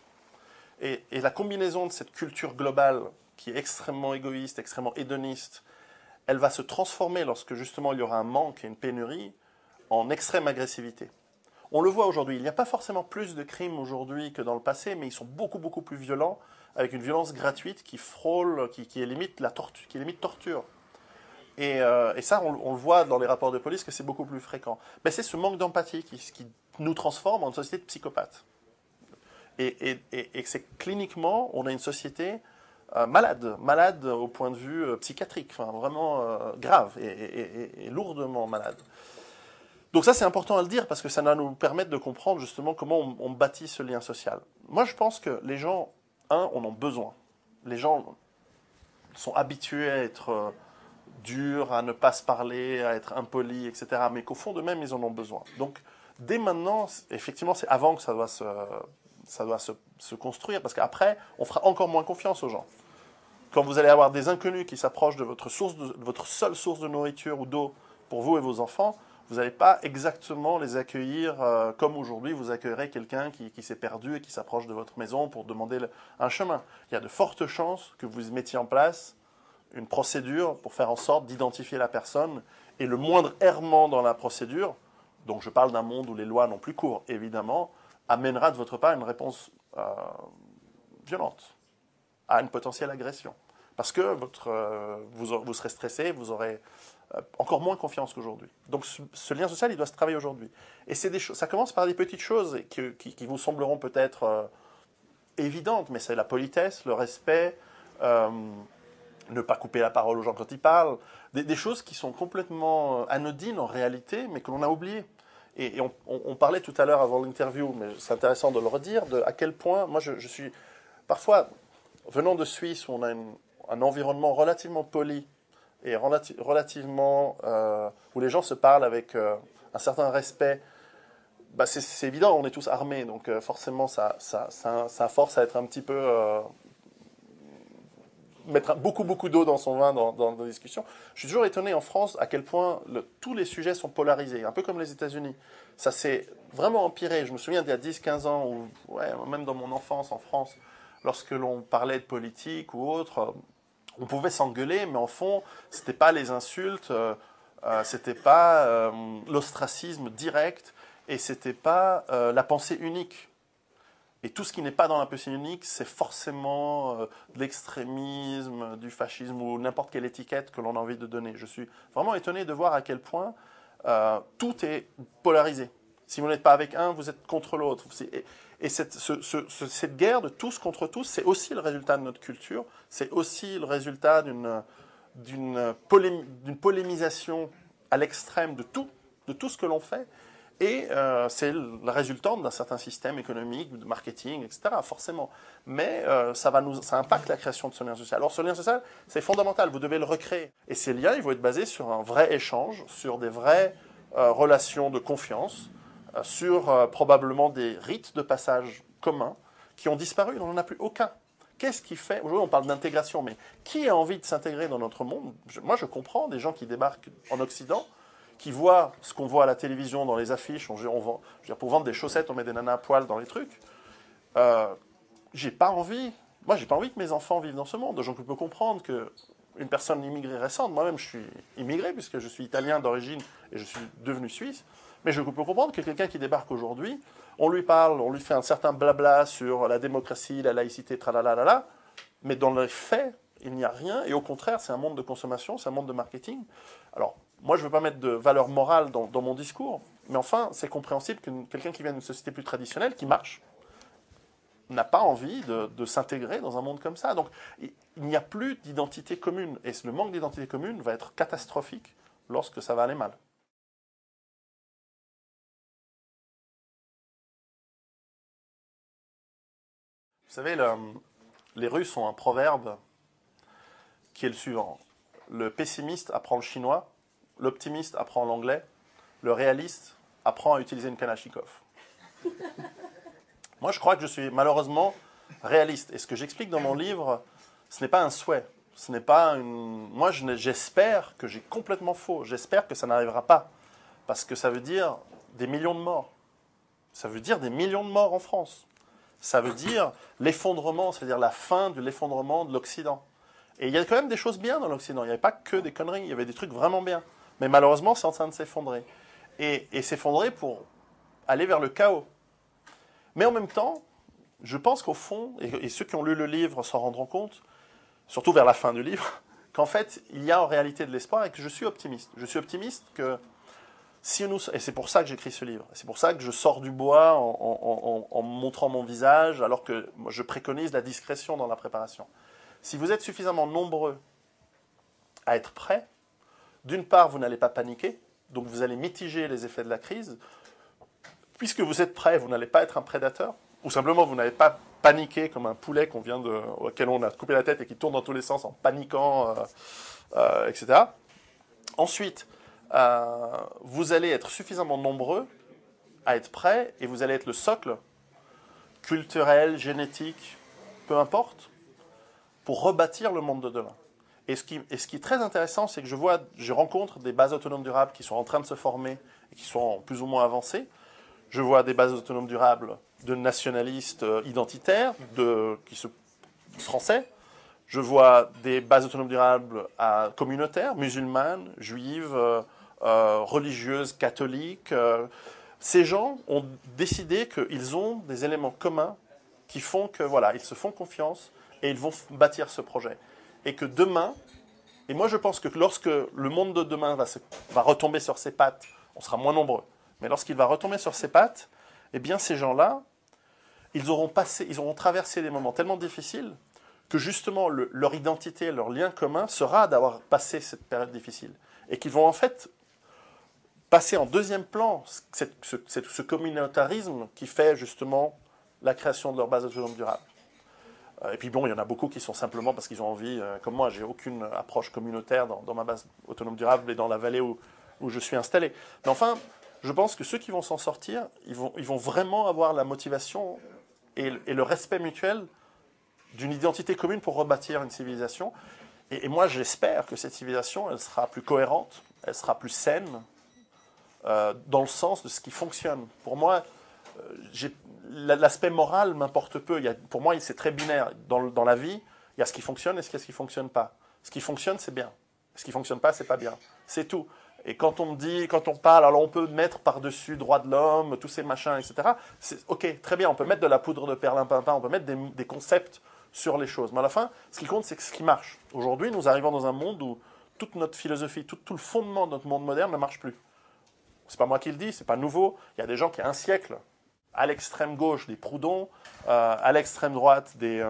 Et la combinaison de cette culture globale, qui est extrêmement égoïste, extrêmement hédoniste, elle va se transformer lorsque justement il y aura un manque et une pénurie, en extrême agressivité. On le voit aujourd'hui, il n'y a pas forcément plus de crimes aujourd'hui que dans le passé, mais ils sont beaucoup plus violents, avec une violence gratuite qui frôle, qui est limite qui est limite torture. Et ça, on le voit dans les rapports de police que c'est beaucoup plus fréquent. Mais c'est ce manque d'empathie qui nous transforme en une société de psychopathes. Et que c'est cliniquement, on a une société malade au point de vue psychiatrique, enfin, vraiment grave et lourdement malade. Donc ça, c'est important à le dire parce que ça va nous permettre de comprendre justement comment on bâtit ce lien social. Moi, je pense que les gens, en ont besoin. Les gens sont habitués à être durs, à ne pas se parler, à être impolis, etc. Mais qu'au fond d'eux-mêmes, ils en ont besoin. Donc, dès maintenant, effectivement, c'est avant que ça doit se construire parce qu'après, on fera encore moins confiance aux gens. Quand vous allez avoir des inconnus qui s'approchent de votre seule source de nourriture ou d'eau pour vous et vos enfants, vous n'allez pas exactement les accueillir comme aujourd'hui vous accueillerez quelqu'un qui s'est perdu et qui s'approche de votre maison pour demander un chemin. Il y a de fortes chances que vous mettiez en place une procédure pour faire en sorte d'identifier la personne et le moindre errement dans la procédure, donc je parle d'un monde où les lois n'ont plus cours, évidemment, amènera de votre part une réponse violente à une potentielle agression. Parce que vous serez stressé, vous aurez encore moins confiance qu'aujourd'hui. Donc ce lien social, il doit se travailler aujourd'hui. Et ça commence par des petites choses qui vous sembleront peut-être évidentes, mais c'est la politesse, le respect, ne pas couper la parole aux gens quand ils parlent, des choses qui sont complètement anodines en réalité, mais que l'on a oubliées. Et on parlait tout à l'heure avant l'interview, mais c'est intéressant de le redire, à quel point, moi je suis, parfois, venant de Suisse, où on a un environnement relativement poli, et relativement où les gens se parlent avec un certain respect, bah c'est évident, on est tous armés, donc forcément ça force à être un petit peu mettre beaucoup d'eau dans son vin dans nos discussions. Je suis toujours étonné en France à quel point tous les sujets sont polarisés, un peu comme les États-Unis. Ça s'est vraiment empiré. Je me souviens d'il y a 10-15 ans, ou ouais, même dans mon enfance en France, lorsque l'on parlait de politique ou autre, on pouvait s'engueuler, mais en fond, c'était pas les insultes, c'était pas l'ostracisme direct, et c'était pas la pensée unique. Et tout ce qui n'est pas dans la pensée unique, c'est forcément de l'extrémisme, du fascisme ou n'importe quelle étiquette que l'on a envie de donner. Je suis vraiment étonné de voir à quel point tout est polarisé. Si vous n'êtes pas avec un, vous êtes contre l'autre. Et cette guerre de tous contre tous, c'est aussi le résultat de notre culture, c'est aussi le résultat d'une polémisation à l'extrême de tout ce que l'on fait. Et c'est le résultat d'un certain système économique, de marketing, etc., forcément. Mais ça impacte la création de ce lien social. Alors ce lien social, c'est fondamental, vous devez le recréer. Et ces liens, ils vont être basés sur un vrai échange, sur des vraies relations de confiance, sur probablement des rites de passage communs qui ont disparu, on n'en a plus aucun. Qu'est-ce qui fait... Aujourd'hui, on parle d'intégration, mais qui a envie de s'intégrer dans notre monde? Moi, je comprends des gens qui débarquent en Occident, qui voient ce qu'on voit à la télévision, dans les affiches. Pour vendre des chaussettes, on met des nanas à poil dans les trucs. J'ai pas envie... Moi, j'ai pas envie que mes enfants vivent dans ce monde. Donc, je peux comprendre qu'une personne immigrée récente, moi-même, je suis immigré, puisque je suis italien d'origine et je suis devenu suisse, mais je peux comprendre que quelqu'un qui débarque aujourd'hui, on lui parle, on lui fait un certain blabla sur la démocratie, la laïcité, tralalala, mais dans les faits, il n'y a rien, et au contraire, c'est un monde de consommation, c'est un monde de marketing. Alors, moi, je ne veux pas mettre de valeur morale dans mon discours, mais enfin, c'est compréhensible que quelqu'un qui vient d'une société plus traditionnelle, qui marche, n'a pas envie de s'intégrer dans un monde comme ça. Donc, il n'y a plus d'identité commune, et le manque d'identité commune va être catastrophique lorsque ça va aller mal. Vous savez, les Russes ont un proverbe qui est le suivant. Le pessimiste apprend le chinois, l'optimiste apprend l'anglais, le réaliste apprend à utiliser une Kalachnikov. Moi, je crois que je suis malheureusement réaliste. Et ce que j'explique dans mon livre, ce n'est pas un souhait. Ce n'est pas une... Moi, j'espère que j'ai complètement faux. J'espère que ça n'arrivera pas. Parce que ça veut dire des millions de morts. Ça veut dire des millions de morts en France. Ça veut dire l'effondrement, c'est-à-dire la fin de l'effondrement de l'Occident. Et il y a quand même des choses bien dans l'Occident. Il n'y avait pas que des conneries, il y avait des trucs vraiment bien. Mais malheureusement, c'est en train de s'effondrer. Et s'effondrer pour aller vers le chaos. Mais en même temps, je pense qu'au fond, et ceux qui ont lu le livre s'en rendront compte, surtout vers la fin du livre, qu'en fait, il y a en réalité de l'espoir et que je suis optimiste. Je suis optimiste que si nous, et c'est pour ça que j'écris ce livre, c'est pour ça que je sors du bois en montrant mon visage, alors que moi, je préconise la discrétion dans la préparation. Si vous êtes suffisamment nombreux à être prêts, d'une part, vous n'allez pas paniquer, donc vous allez mitiger les effets de la crise. Puisque vous êtes prêts, vous n'allez pas être un prédateur, ou simplement vous n'allez pas paniquer comme un poulet auquel on a coupé la tête et qui tourne dans tous les sens en paniquant, etc. Ensuite, vous allez être suffisamment nombreux à être prêts et vous allez être le socle culturel, génétique, peu importe, pour rebâtir le monde de demain. Et ce qui est très intéressant, c'est que je rencontre des bases autonomes durables qui sont en train de se former et qui sont plus ou moins avancées. Je vois des bases autonomes durables de nationalistes identitaires, français. Je vois des bases autonomes durables communautaires, musulmanes, juives, religieuses, catholiques. Ces gens ont décidé qu'ils ont des éléments communs qui font que, voilà, ils se font confiance et ils vont bâtir ce projet. Et que demain, et moi je pense que lorsque le monde de demain va retomber sur ses pattes, on sera moins nombreux. Mais lorsqu'il va retomber sur ses pattes, eh bien ces gens-là, ils auront traversé des moments tellement difficiles que justement leur identité, leur lien commun sera d'avoir passé cette période difficile. Et qu'ils vont en fait passer en deuxième plan ce communautarisme qui fait justement la création de leur base autonome durable. Et puis bon, il y en a beaucoup qui sont simplement parce qu'ils ont envie, comme moi, j'ai aucune approche communautaire dans ma base autonome durable et dans la vallée où je suis installé. Mais enfin, je pense que ceux qui vont s'en sortir, ils vont vraiment avoir la motivation et le respect mutuel d'une identité commune pour rebâtir une civilisation. Et moi, j'espère que cette civilisation, elle sera plus cohérente, elle sera plus saine, dans le sens de ce qui fonctionne. Pour moi, l'aspect moral m'importe peu. Pour moi, c'est très binaire. Dans la vie, il y a ce qui fonctionne et ce qui ne fonctionne pas. Ce qui fonctionne, c'est bien. Ce qui ne fonctionne pas, c'est pas bien. C'est tout. Et quand on parle, alors on peut mettre par-dessus droits de l'homme, tous ces machins, etc. Ok, très bien, on peut mettre de la poudre de perlimpinpin, on peut mettre des concepts sur les choses. Mais à la fin, ce qui compte, c'est ce qui marche. Aujourd'hui, nous arrivons dans un monde où toute notre philosophie, tout le fondement de notre monde moderne ne marche plus. C'est pas moi qui le dis, c'est pas nouveau. Il y a des gens qui, il y a un siècle, à l'extrême gauche des Proudhon, à l'extrême droite des...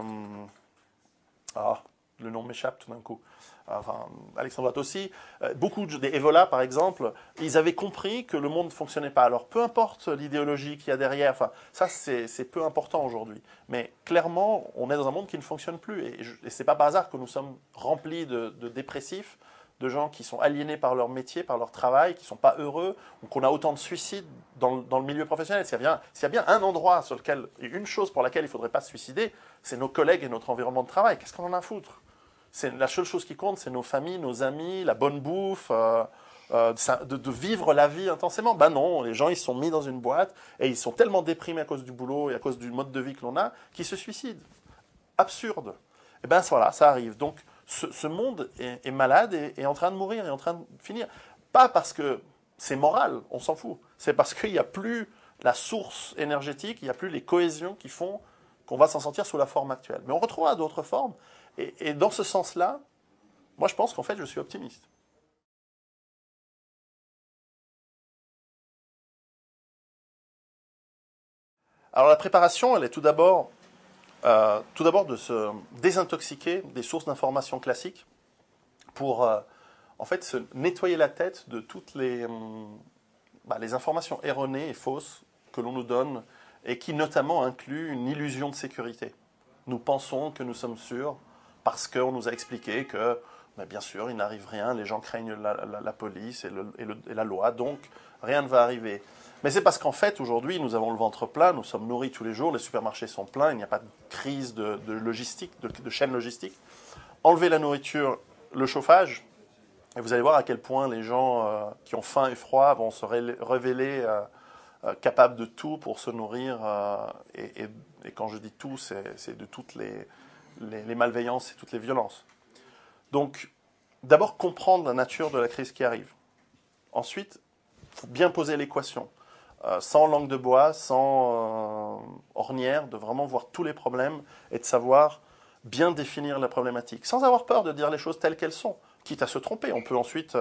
le nom m'échappe tout d'un coup. Enfin, à l'extrême droite aussi. Beaucoup des Evola, par exemple, ils avaient compris que le monde ne fonctionnait pas. Alors, peu importe l'idéologie qu'il y a derrière, enfin, ça, c'est peu important aujourd'hui. Mais clairement, on est dans un monde qui ne fonctionne plus. Et c'est pas par hasard que nous sommes remplis de dépressifs, de gens qui sont aliénés par leur métier, par leur travail, qui ne sont pas heureux, ou qu'on a autant de suicides dans le milieu professionnel. S'il y a bien un endroit sur lequel, une chose pour laquelle il ne faudrait pas se suicider, c'est nos collègues et notre environnement de travail. Qu'est-ce qu'on en a à foutre? La seule chose qui compte, c'est nos familles, nos amis, la bonne bouffe, de vivre la vie intensément. Ben non, les gens, ils se sont mis dans une boîte et ils sont tellement déprimés à cause du boulot et à cause du mode de vie que l'on a, qu'ils se suicident. Absurde. Et ben voilà, ça arrive. Donc, ce monde est malade et est en train de mourir, est en train de finir. Pas parce que c'est moral, on s'en fout. C'est parce qu'il n'y a plus la source énergétique, il n'y a plus les cohésions qui font qu'on va s'en sortir sous la forme actuelle. Mais on retrouvera d'autres formes. Et dans ce sens-là, moi je pense qu'en fait je suis optimiste. Alors la préparation, elle est tout d'abord de se désintoxiquer des sources d'informations classiques pour en fait se nettoyer la tête de toutes les informations erronées et fausses que l'on nous donne et qui notamment incluent une illusion de sécurité. Nous pensons que nous sommes sûrs parce qu'on nous a expliqué que, bien sûr, il n'arrive rien, les gens craignent la police et la loi, donc rien ne va arriver. Mais c'est parce qu'en fait, aujourd'hui, nous avons le ventre plein, nous sommes nourris tous les jours, les supermarchés sont pleins, il n'y a pas de crise de logistique, de chaîne logistique. Enlevez la nourriture, le chauffage, et vous allez voir à quel point les gens qui ont faim et froid vont se révéler capables de tout pour se nourrir. Et quand je dis tout, c'est de toutes les malveillances et toutes les violences. Donc, d'abord comprendre la nature de la crise qui arrive. Ensuite, il faut bien poser l'équation. Sans langue de bois, sans ornière, de vraiment voir tous les problèmes et de savoir bien définir la problématique, sans avoir peur de dire les choses telles qu'elles sont, quitte à se tromper. On peut ensuite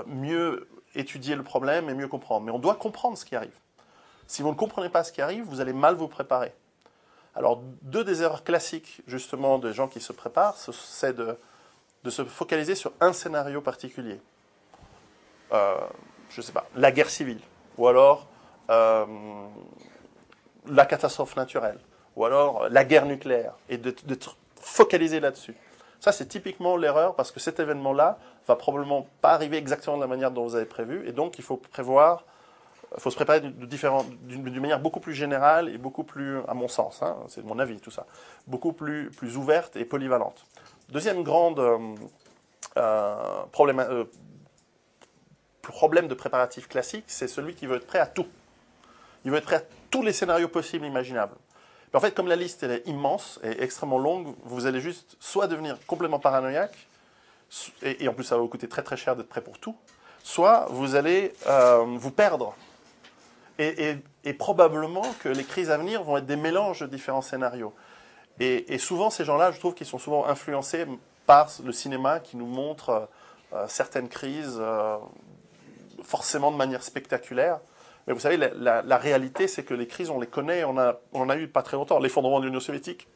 mieux étudier le problème et mieux comprendre. Mais on doit comprendre ce qui arrive. Si vous ne comprenez pas ce qui arrive, vous allez mal vous préparer. Alors, deux des erreurs classiques, justement, des gens qui se préparent, c'est de se focaliser sur un scénario particulier. Je ne sais pas, la guerre civile, ou alors la catastrophe naturelle, ou alors la guerre nucléaire, et d'être focalisé là-dessus. Ça, c'est typiquement l'erreur, parce que cet événement-là va probablement pas arriver exactement de la manière dont vous avez prévu, et donc il faut se préparer d'une manière beaucoup plus générale et beaucoup plus, à mon sens, hein, c'est mon avis tout ça, beaucoup plus ouverte et polyvalente. Deuxième grande problème de préparatif classique, c'est celui qui veut être prêt à tout. Il veut être prêt à tous les scénarios possibles et imaginables. Mais en fait, comme la liste elle est immense et extrêmement longue, vous allez juste soit devenir complètement paranoïaque, et en plus ça va vous coûter très très cher d'être prêt pour tout, soit vous allez vous perdre. Et probablement que les crises à venir vont être des mélanges de différents scénarios. Et souvent, ces gens-là, je trouve qu'ils sont souvent influencés par le cinéma qui nous montre certaines crises forcément de manière spectaculaire. Mais vous savez, la réalité, c'est que les crises, on les connaît, on en a eu pas très longtemps. L'effondrement de l'Union soviétique,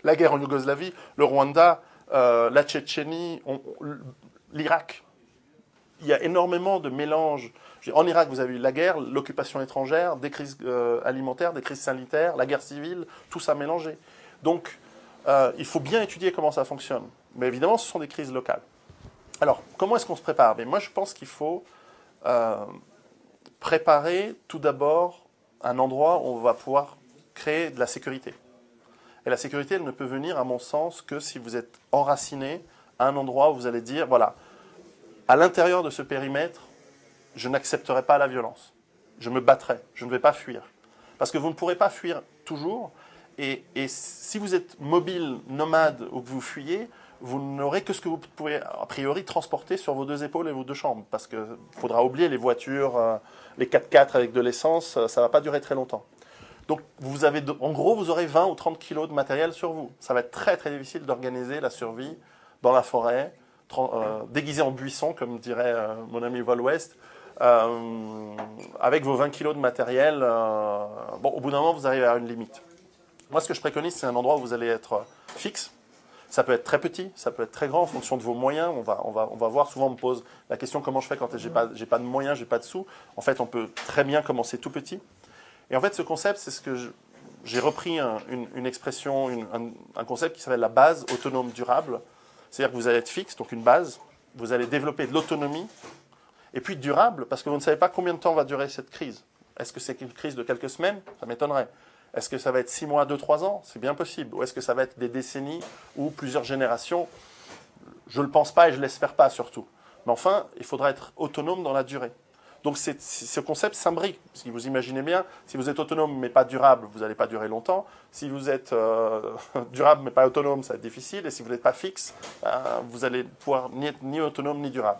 la guerre en Yougoslavie, le Rwanda, la Tchétchénie, l'Irak. Il y a énormément de mélanges. En Irak, vous avez eu la guerre, l'occupation étrangère, des crises alimentaires, des crises sanitaires, la guerre civile, tout ça mélangé. Donc, il faut bien étudier comment ça fonctionne. Mais évidemment, ce sont des crises locales. Alors, comment est-ce qu'on se prépare? Mais moi, je pense qu'il faut préparer tout d'abord un endroit où on va pouvoir créer de la sécurité. Et la sécurité, elle ne peut venir, à mon sens, que si vous êtes enraciné à un endroit où vous allez dire, voilà, à l'intérieur de ce périmètre, je n'accepterai pas la violence. Je me battrai, je ne vais pas fuir. Parce que vous ne pourrez pas fuir toujours. Et si vous êtes mobile, nomade ou que vous fuyez, vous n'aurez que ce que vous pouvez, a priori, transporter sur vos deux épaules et vos deux jambes. Parce qu'il faudra oublier les voitures, les 4x4 avec de l'essence, ça ne va pas durer très longtemps. Donc, en gros, vous aurez 20 ou 30 kilos de matériel sur vous. Ça va être très, très difficile d'organiser la survie dans la forêt, déguisé en buisson, comme dirait mon ami Vol West, avec vos 20 kilos de matériel, bon, au bout d'un moment, vous arrivez à une limite. Moi, ce que je préconise, c'est un endroit où vous allez être fixe. Ça peut être très petit, ça peut être très grand en fonction de vos moyens. On va voir, souvent on me pose la question comment je fais quand j'ai pas de moyens, j'ai pas de sous. En fait, on peut très bien commencer tout petit. Et en fait, ce concept, c'est ce que j'ai repris une expression, un concept qui s'appelle la base autonome durable. C'est-à-dire que vous allez être fixe, donc une base, vous allez développer de l'autonomie, et puis durable, parce que vous ne savez pas combien de temps va durer cette crise. Est-ce que c'est une crise de quelques semaines? Ça m'étonnerait. Est-ce que ça va être 6 mois, 2, 3 ans? C'est bien possible. Ou est-ce que ça va être des décennies ou plusieurs générations? Je ne le pense pas et je ne l'espère pas surtout. Mais enfin, il faudra être autonome dans la durée. Donc ce concept s'imbrique. Si vous imaginez bien, si vous êtes autonome mais pas durable, vous n'allez pas durer longtemps. Si vous êtes durable mais pas autonome, ça va être difficile. Et si vous n'êtes pas fixe, vous allez pouvoir ni être ni autonome ni durable.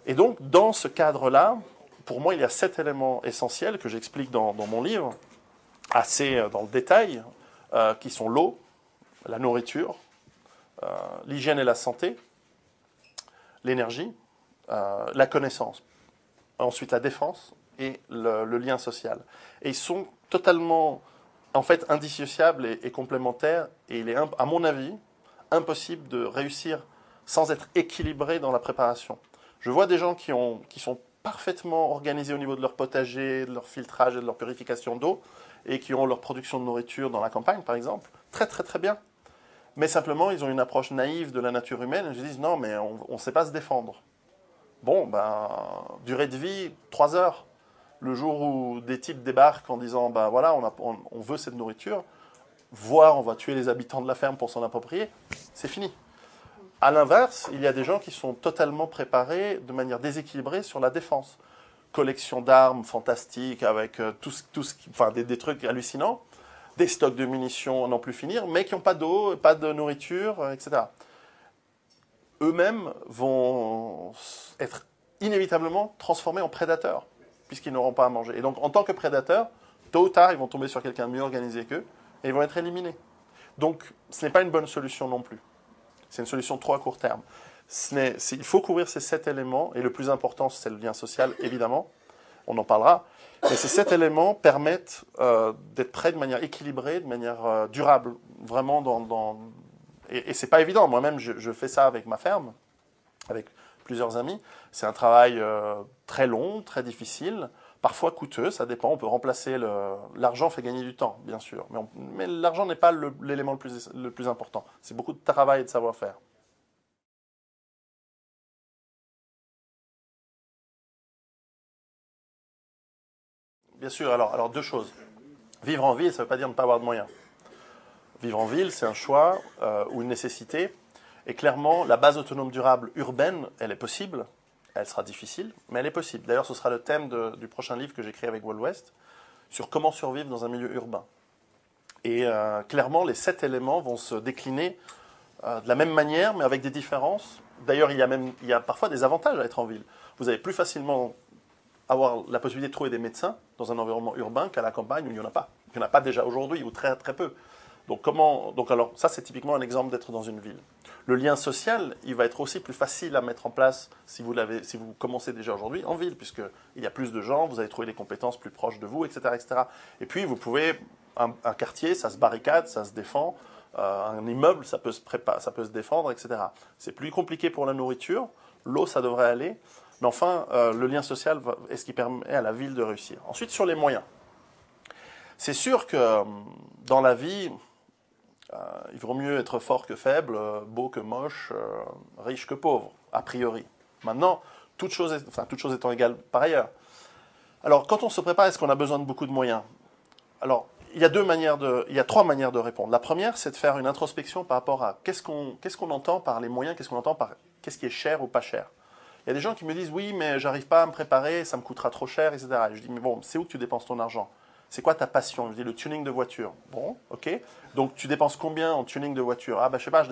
Et donc, dans ce cadre-là, pour moi, il y a 7 éléments essentiels que j'explique dans mon livre, assez dans le détail, qui sont l'eau, la nourriture, l'hygiène et la santé, l'énergie, la connaissance, ensuite la défense et le lien social. Et ils sont totalement, en fait, indissociables et complémentaires, et il est, à mon avis, impossible de réussir sans être équilibré dans la préparation. Je vois des gens qui sont parfaitement organisés au niveau de leur potager, de leur filtrage et de leur purification d'eau, et qui ont leur production de nourriture dans la campagne, par exemple, très très très bien. Mais simplement, ils ont une approche naïve de la nature humaine, et ils disent non, mais on ne sait pas se défendre. Bon, ben, durée de vie, 3 heures. Le jour où des types débarquent en disant, ben voilà, on veut cette nourriture, voire on va tuer les habitants de la ferme pour s'en approprier, c'est fini. À l'inverse, il y a des gens qui sont totalement préparés de manière déséquilibrée sur la défense. Collection d'armes fantastiques avec des trucs hallucinants, des stocks de munitions à n'en plus finir, mais qui n'ont pas d'eau, pas de nourriture, etc. Eux-mêmes vont être inévitablement transformés en prédateurs, puisqu'ils n'auront pas à manger. Et donc, en tant que prédateurs, tôt ou tard, ils vont tomber sur quelqu'un de mieux organisé qu'eux, et ils vont être éliminés. Donc, ce n'est pas une bonne solution non plus. C'est une solution trop à court terme. Il faut couvrir ces 7 éléments, et le plus important, c'est le lien social, évidemment. On en parlera. Mais ces 7 éléments permettent d'être prêts de manière équilibrée, de manière durable, vraiment et c'est pas évident. Moi-même, je fais ça avec ma ferme, avec plusieurs amis. C'est un travail très long, très difficile, parfois coûteux, ça dépend. On peut remplacer l'argent fait gagner du temps, bien sûr. Mais l'argent n'est pas l'élément le plus important. C'est beaucoup de travail et de savoir-faire. Bien sûr, alors 2 choses. Vivre en ville, ça ne veut pas dire ne pas avoir de moyens. Vivre en ville, c'est un choix ou une nécessité. Et clairement, la base autonome durable urbaine, elle est possible. Elle sera difficile, mais elle est possible. D'ailleurs, ce sera le thème du prochain livre que j'écris avec Wall West sur comment survivre dans un milieu urbain. Et clairement, les 7 éléments vont se décliner de la même manière, mais avec des différences. D'ailleurs, il y a parfois des avantages à être en ville. Vous allez plus facilement avoir la possibilité de trouver des médecins dans un environnement urbain qu'à la campagne où il n'y en a pas. Il n'y en a pas déjà aujourd'hui, ou très très peu. Donc alors ça c'est typiquement un exemple d'être dans une ville. Le lien social, il va être aussi plus facile à mettre en place si vous commencez déjà aujourd'hui en ville, puisqu'il y a plus de gens, vous allez trouver des compétences plus proches de vous, etc. etc. Et puis vous pouvez, un quartier, ça se barricade, ça se défend, un immeuble, ça peut se défendre, etc. C'est plus compliqué pour la nourriture, l'eau ça devrait aller, mais enfin le lien social est ce qui permet à la ville de réussir. Ensuite sur les moyens. C'est sûr que dans la vie, il vaut mieux être fort que faible, beau que moche, riche que pauvre, a priori. Maintenant, toute chose étant égale par ailleurs. Alors, quand on se prépare, est-ce qu'on a besoin de beaucoup de moyens? Alors, il y a 3 manières de répondre. La première, c'est de faire une introspection par rapport à qu'est-ce qu'on entend par les moyens, qu'est-ce qu'on entend par qu'est-ce qui est cher ou pas cher. Il y a des gens qui me disent, oui, mais j'arrive pas à me préparer, ça me coûtera trop cher, etc. Et je dis, mais bon, c'est où que tu dépenses ton argent? C'est quoi ta passion? Je dis le tuning de voiture. Bon, ok. Donc tu dépenses combien en tuning de voiture? Ah ben je sais pas, je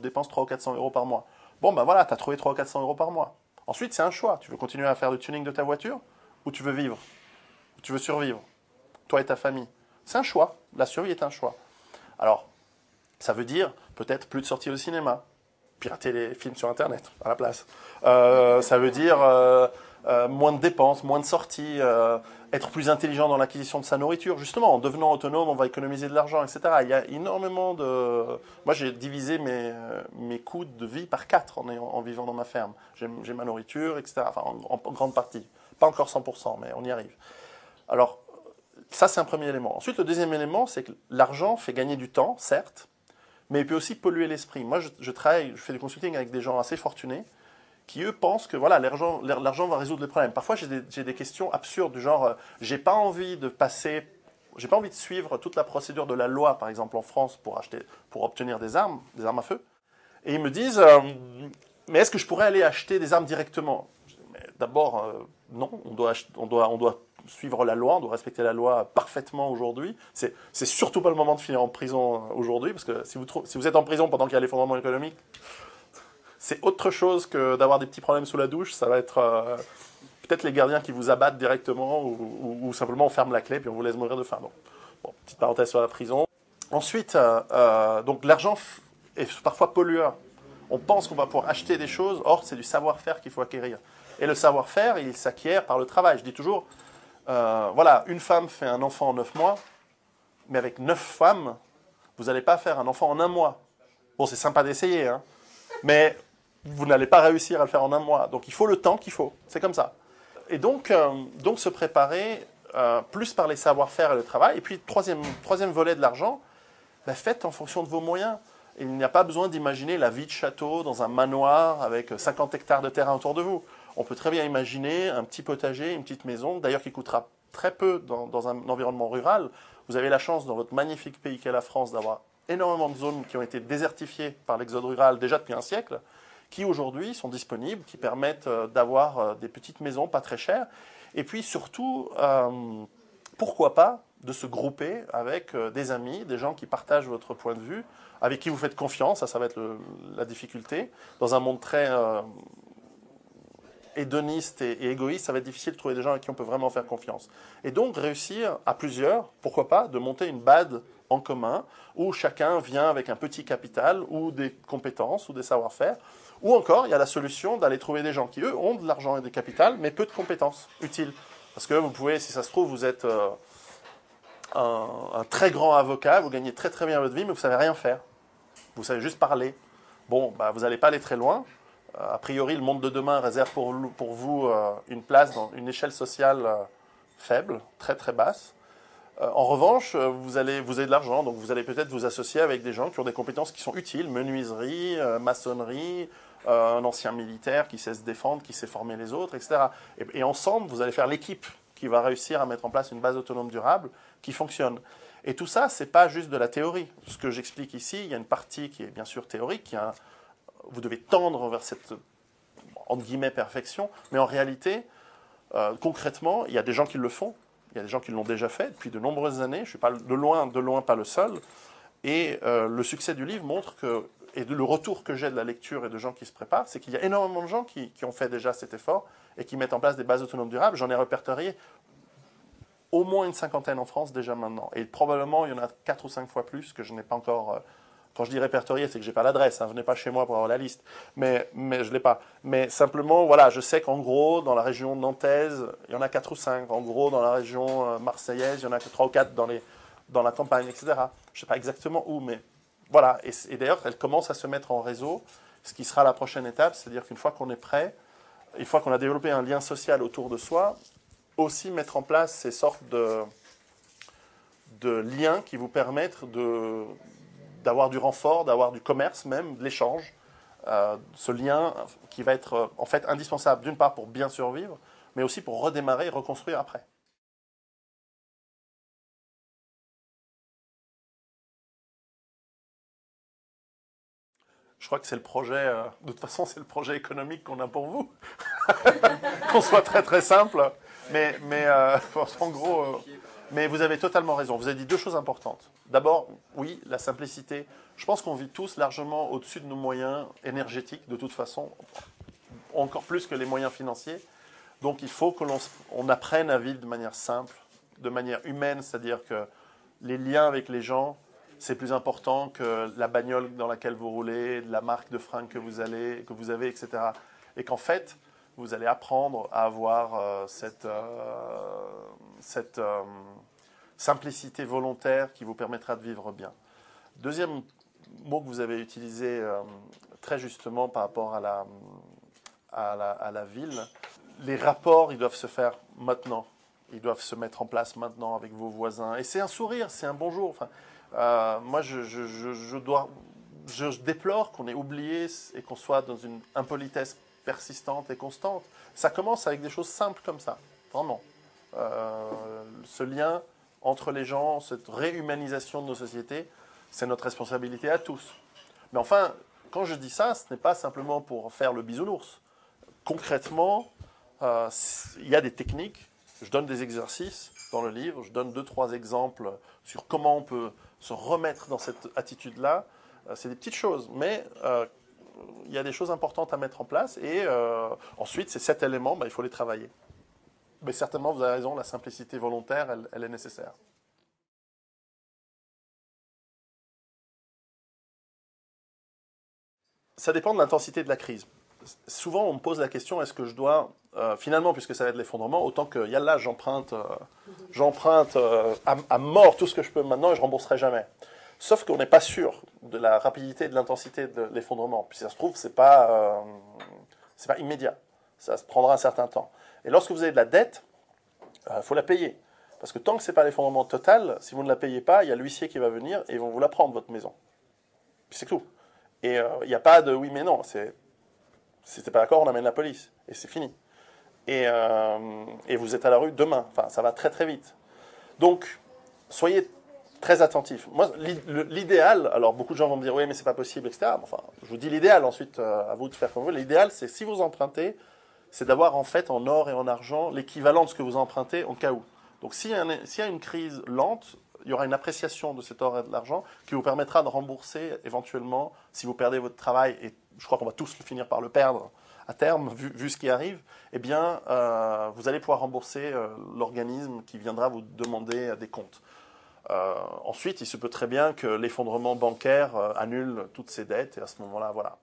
dépense 300 ou 400 euros par mois. Bon ben voilà, tu as trouvé 300 ou 400 euros par mois. Ensuite c'est un choix. Tu veux continuer à faire le tuning de ta voiture ou tu veux vivre? Ou tu veux survivre? Toi et ta famille. C'est un choix. La survie est un choix. Alors, ça veut dire peut-être plus de sorties au cinéma. Pirater les films sur Internet à la place. Ça veut dire moins de dépenses, moins de sorties, être plus intelligent dans l'acquisition de sa nourriture. Justement, en devenant autonome, on va économiser de l'argent, etc. Il y a énormément de... Moi, j'ai divisé mes coûts de vie par 4 en vivant dans ma ferme. J'ai ma nourriture, etc. Enfin, en grande partie. Pas encore 100%, mais on y arrive. Alors, ça, c'est un premier élément. Ensuite, le deuxième élément, c'est que l'argent fait gagner du temps, certes, mais il peut aussi polluer l'esprit. Moi, je fais du consulting avec des gens assez fortunés qui, eux, pensent que voilà, l'argent va résoudre les problèmes. Parfois, j'ai des questions absurdes du genre, j'ai pas envie de suivre toute la procédure de la loi, par exemple en France, pour obtenir des armes à feu. Et ils me disent, mais est-ce que je pourrais aller acheter des armes directement? D'abord, non, on doit suivre la loi, on doit respecter la loi parfaitement aujourd'hui. C'est surtout pas le moment de finir en prison aujourd'hui, parce que si vous êtes en prison pendant qu'il y a l'effondrement économique, c'est autre chose que d'avoir des petits problèmes sous la douche. Ça va être peut-être les gardiens qui vous abattent directement, ou simplement on ferme la clé puis on vous laisse mourir de faim. Donc, bon, petite parenthèse sur la prison. Ensuite, donc l'argent est parfois pollueur. On pense qu'on va pouvoir acheter des choses, or c'est du savoir-faire qu'il faut acquérir. Et le savoir-faire, il s'acquiert par le travail. Je dis toujours, voilà, une femme fait un enfant en 9 mois, mais avec 9 femmes, vous n'allez pas faire un enfant en 1 mois. Bon, c'est sympa d'essayer, hein, mais vous n'allez pas réussir à le faire en 1 mois. Donc il faut le temps qu'il faut, c'est comme ça. Et donc se préparer plus par les savoir-faire et le travail. Et puis, troisième volet de l'argent, ben, faites en fonction de vos moyens. Il n'y a pas besoin d'imaginer la vie de château dans un manoir avec 50 hectares de terrain autour de vous. On peut très bien imaginer un petit potager, une petite maison, d'ailleurs qui coûtera très peu dans un environnement rural. Vous avez la chance dans votre magnifique pays qu'est la France d'avoir énormément de zones qui ont été désertifiées par l'exode rural déjà depuis un siècle, qui aujourd'hui sont disponibles, qui permettent d'avoir des petites maisons pas très chères. Et puis surtout, pourquoi pas de se grouper avec des amis, des gens qui partagent votre point de vue, avec qui vous faites confiance, ça va être la difficulté. Dans un monde très hédoniste et égoïste, ça va être difficile de trouver des gens à qui on peut vraiment faire confiance. Et donc réussir à plusieurs, pourquoi pas, de monter une BAD en commun, où chacun vient avec un petit capital, ou des compétences, ou des savoir-faire. Ou encore, il y a la solution d'aller trouver des gens qui, eux, ont de l'argent et des capitales, mais peu de compétences utiles. Parce que vous pouvez, si ça se trouve, vous êtes un très grand avocat, vous gagnez très très bien votre vie, mais vous ne savez rien faire. Vous savez juste parler. Bon, bah, vous n'allez pas aller très loin. A priori, le monde de demain réserve pour vous une place dans une échelle sociale faible, très très basse. En revanche, vous avez de l'argent, donc vous allez peut-être vous associer avec des gens qui ont des compétences qui sont utiles, menuiserie, maçonnerie, un ancien militaire qui sait se défendre, qui sait former les autres, etc. Et ensemble, vous allez faire l'équipe qui va réussir à mettre en place une base autonome durable qui fonctionne. Et tout ça, ce n'est pas juste de la théorie. Ce que j'explique ici, il y a une partie qui est bien sûr théorique, vous devez tendre vers cette, entre guillemets, perfection, mais en réalité, concrètement, il y a des gens qui le font, il y a des gens qui l'ont déjà fait depuis de nombreuses années, je ne suis pas de loin pas le seul, et le succès du livre montre que, et le retour que j'ai de la lecture et de gens qui se préparent, c'est qu'il y a énormément de gens qui ont fait déjà cet effort et qui mettent en place des bases autonomes durables. J'en ai répertorié au moins une 50aine en France déjà maintenant, et probablement il y en a 4 ou 5 fois plus que je n'ai pas encore... Quand je dis répertorié, c'est que je n'ai pas l'adresse, hein, venez pas chez moi pour avoir la liste, mais je ne l'ai pas. Mais simplement, voilà, je sais qu'en gros, dans la région nantaise, il y en a 4 ou 5. En gros, dans la région marseillaise, il y en a que 3 ou 4 dans la campagne, etc. Je ne sais pas exactement où, mais voilà. Et d'ailleurs, elle commence à se mettre en réseau, ce qui sera la prochaine étape, c'est-à-dire qu'une fois qu'on est prêt, une fois qu'on a développé un lien social autour de soi, aussi mettre en place ces sortes de liens qui vous permettent d'avoir du renfort, d'avoir du commerce même, de l'échange. Ce lien qui va être en fait indispensable d'une part pour bien survivre, mais aussi pour redémarrer et reconstruire après. Je crois que c'est le projet, de toute façon c'est le projet économique qu'on a pour vous, qu'on soit très très simple, mais en gros... mais vous avez totalement raison. Vous avez dit 2 choses importantes. D'abord, oui, la simplicité. Je pense qu'on vit tous largement au-dessus de nos moyens énergétiques, de toute façon, encore plus que les moyens financiers. Donc il faut que l'on apprenne à vivre de manière simple, de manière humaine, c'est-à-dire que les liens avec les gens, c'est plus important que la bagnole dans laquelle vous roulez, la marque de fringues que vous avez, etc. Et qu'en fait, vous allez apprendre à avoir cette simplicité volontaire qui vous permettra de vivre bien. Deuxième mot que vous avez utilisé très justement par rapport à la ville, les rapports, ils doivent se faire maintenant. Ils doivent se mettre en place maintenant avec vos voisins. Et c'est un sourire, c'est un bonjour. Enfin, moi, je déplore qu'on ait oublié et qu'on soit dans une impolitesse persistante et constante. Ça commence avec des choses simples comme ça, vraiment. Ce lien entre les gens, cette réhumanisation de nos sociétés, c'est notre responsabilité à tous. Mais enfin, quand je dis ça, ce n'est pas simplement pour faire le bisounours. Concrètement, il y a des techniques. Je donne des exercices dans le livre. Je donne 2-3 exemples sur comment on peut se remettre dans cette attitude-là. C'est des petites choses, mais il y a des choses importantes à mettre en place. Et ensuite, ces 7 éléments, il faut les travailler. Mais certainement, vous avez raison, la simplicité volontaire, elle est nécessaire. Ça dépend de l'intensité de la crise. Souvent, on me pose la question, est-ce que je dois, finalement, puisque ça va être l'effondrement, autant que, yallah, j'emprunte à mort tout ce que je peux maintenant et je ne rembourserai jamais. Sauf qu'on n'est pas sûr de la rapidité et de l'intensité de l'effondrement. Puis ça se trouve, c'est pas immédiat. Ça se prendra un certain temps. Et lorsque vous avez de la dette, il faut la payer. Parce que tant que ce n'est pas l'effondrement total, si vous ne la payez pas, il y a l'huissier qui va venir et ils vont vous la prendre, votre maison. Puis c'est tout. Et il n'y a pas de oui mais non. Si t'es pas d'accord, on amène la police. Et c'est fini. Et vous êtes à la rue demain. Enfin, ça va très très vite. Donc, soyez très attentifs. Moi, l'idéal, alors beaucoup de gens vont me dire oui mais c'est pas possible, etc. Enfin, je vous dis l'idéal, ensuite à vous de faire comme vous. L'idéal, c'est si vous empruntez, c'est d'avoir en fait en or et en argent l'équivalent de ce que vous empruntez en cas où. Donc s'il y a une crise lente, il y aura une appréciation de cet or et de l'argent qui vous permettra de rembourser éventuellement si vous perdez votre travail, et je crois qu'on va tous finir par le perdre à terme, vu ce qui arrive, eh bien, vous allez pouvoir rembourser l'organisme qui viendra vous demander des comptes. Ensuite, il se peut très bien que l'effondrement bancaire annule toutes ces dettes, et à ce moment-là, voilà.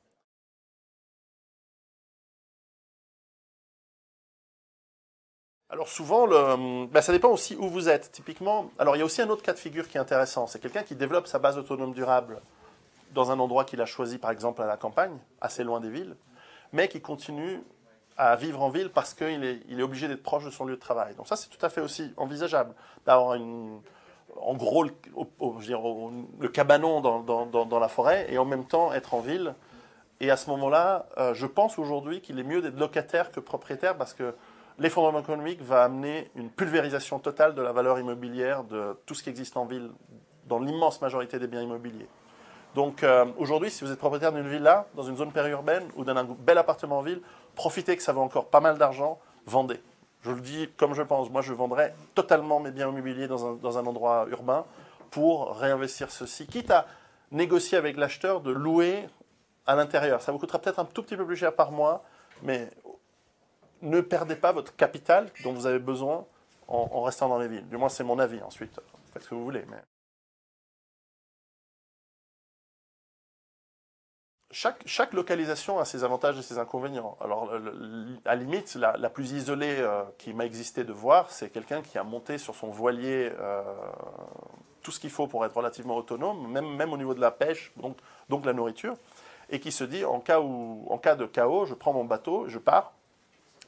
Alors souvent, ça dépend aussi où vous êtes. Typiquement, alors il y a aussi un autre cas de figure qui est intéressant. C'est quelqu'un qui développe sa base autonome durable dans un endroit qu'il a choisi, par exemple à la campagne, assez loin des villes, mais qui continue à vivre en ville parce qu'il est obligé d'être proche de son lieu de travail. Donc ça, c'est tout à fait aussi envisageable d'avoir en gros, le cabanon dans la forêt et en même temps être en ville. Et à ce moment-là, je pense aujourd'hui qu'il est mieux d'être locataire que propriétaire parce que l'effondrement économique va amener une pulvérisation totale de la valeur immobilière de tout ce qui existe en ville, dans l'immense majorité des biens immobiliers. Donc aujourd'hui, si vous êtes propriétaire d'une villa, dans une zone périurbaine ou d'un bel appartement en ville, profitez que ça vaut encore pas mal d'argent, vendez. Je le dis comme je pense, moi je vendrais totalement mes biens immobiliers dans un endroit urbain pour réinvestir ceci, quitte à négocier avec l'acheteur de louer à l'intérieur. Ça vous coûtera peut-être un tout petit peu plus cher par mois, mais ne perdez pas votre capital dont vous avez besoin en restant dans les villes. Du moins, c'est mon avis. Ensuite, faites ce que vous voulez. Mais chaque localisation a ses avantages et ses inconvénients. Alors, à la limite, la plus isolée qui m'a existé de voir, c'est quelqu'un qui a monté sur son voilier tout ce qu'il faut pour être relativement autonome, même au niveau de la pêche, donc la nourriture, et qui se dit, en cas de chaos, je prends mon bateau, je pars,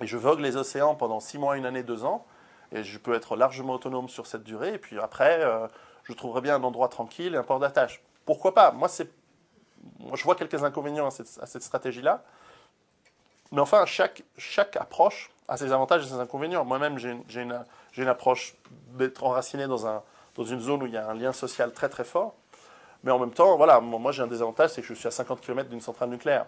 et je vogue les océans pendant 6 mois, 1 année, 2 ans, et je peux être largement autonome sur cette durée, et puis après, je trouverai bien un endroit tranquille et un port d'attache. Pourquoi pas? Moi, je vois quelques inconvénients à cette stratégie-là, mais enfin, chaque approche a ses avantages et ses inconvénients. Moi-même, j'ai une approche d'être enraciné dans une zone où il y a un lien social très très fort, mais en même temps, voilà, moi j'ai un désavantage, c'est que je suis à 50 km d'une centrale nucléaire.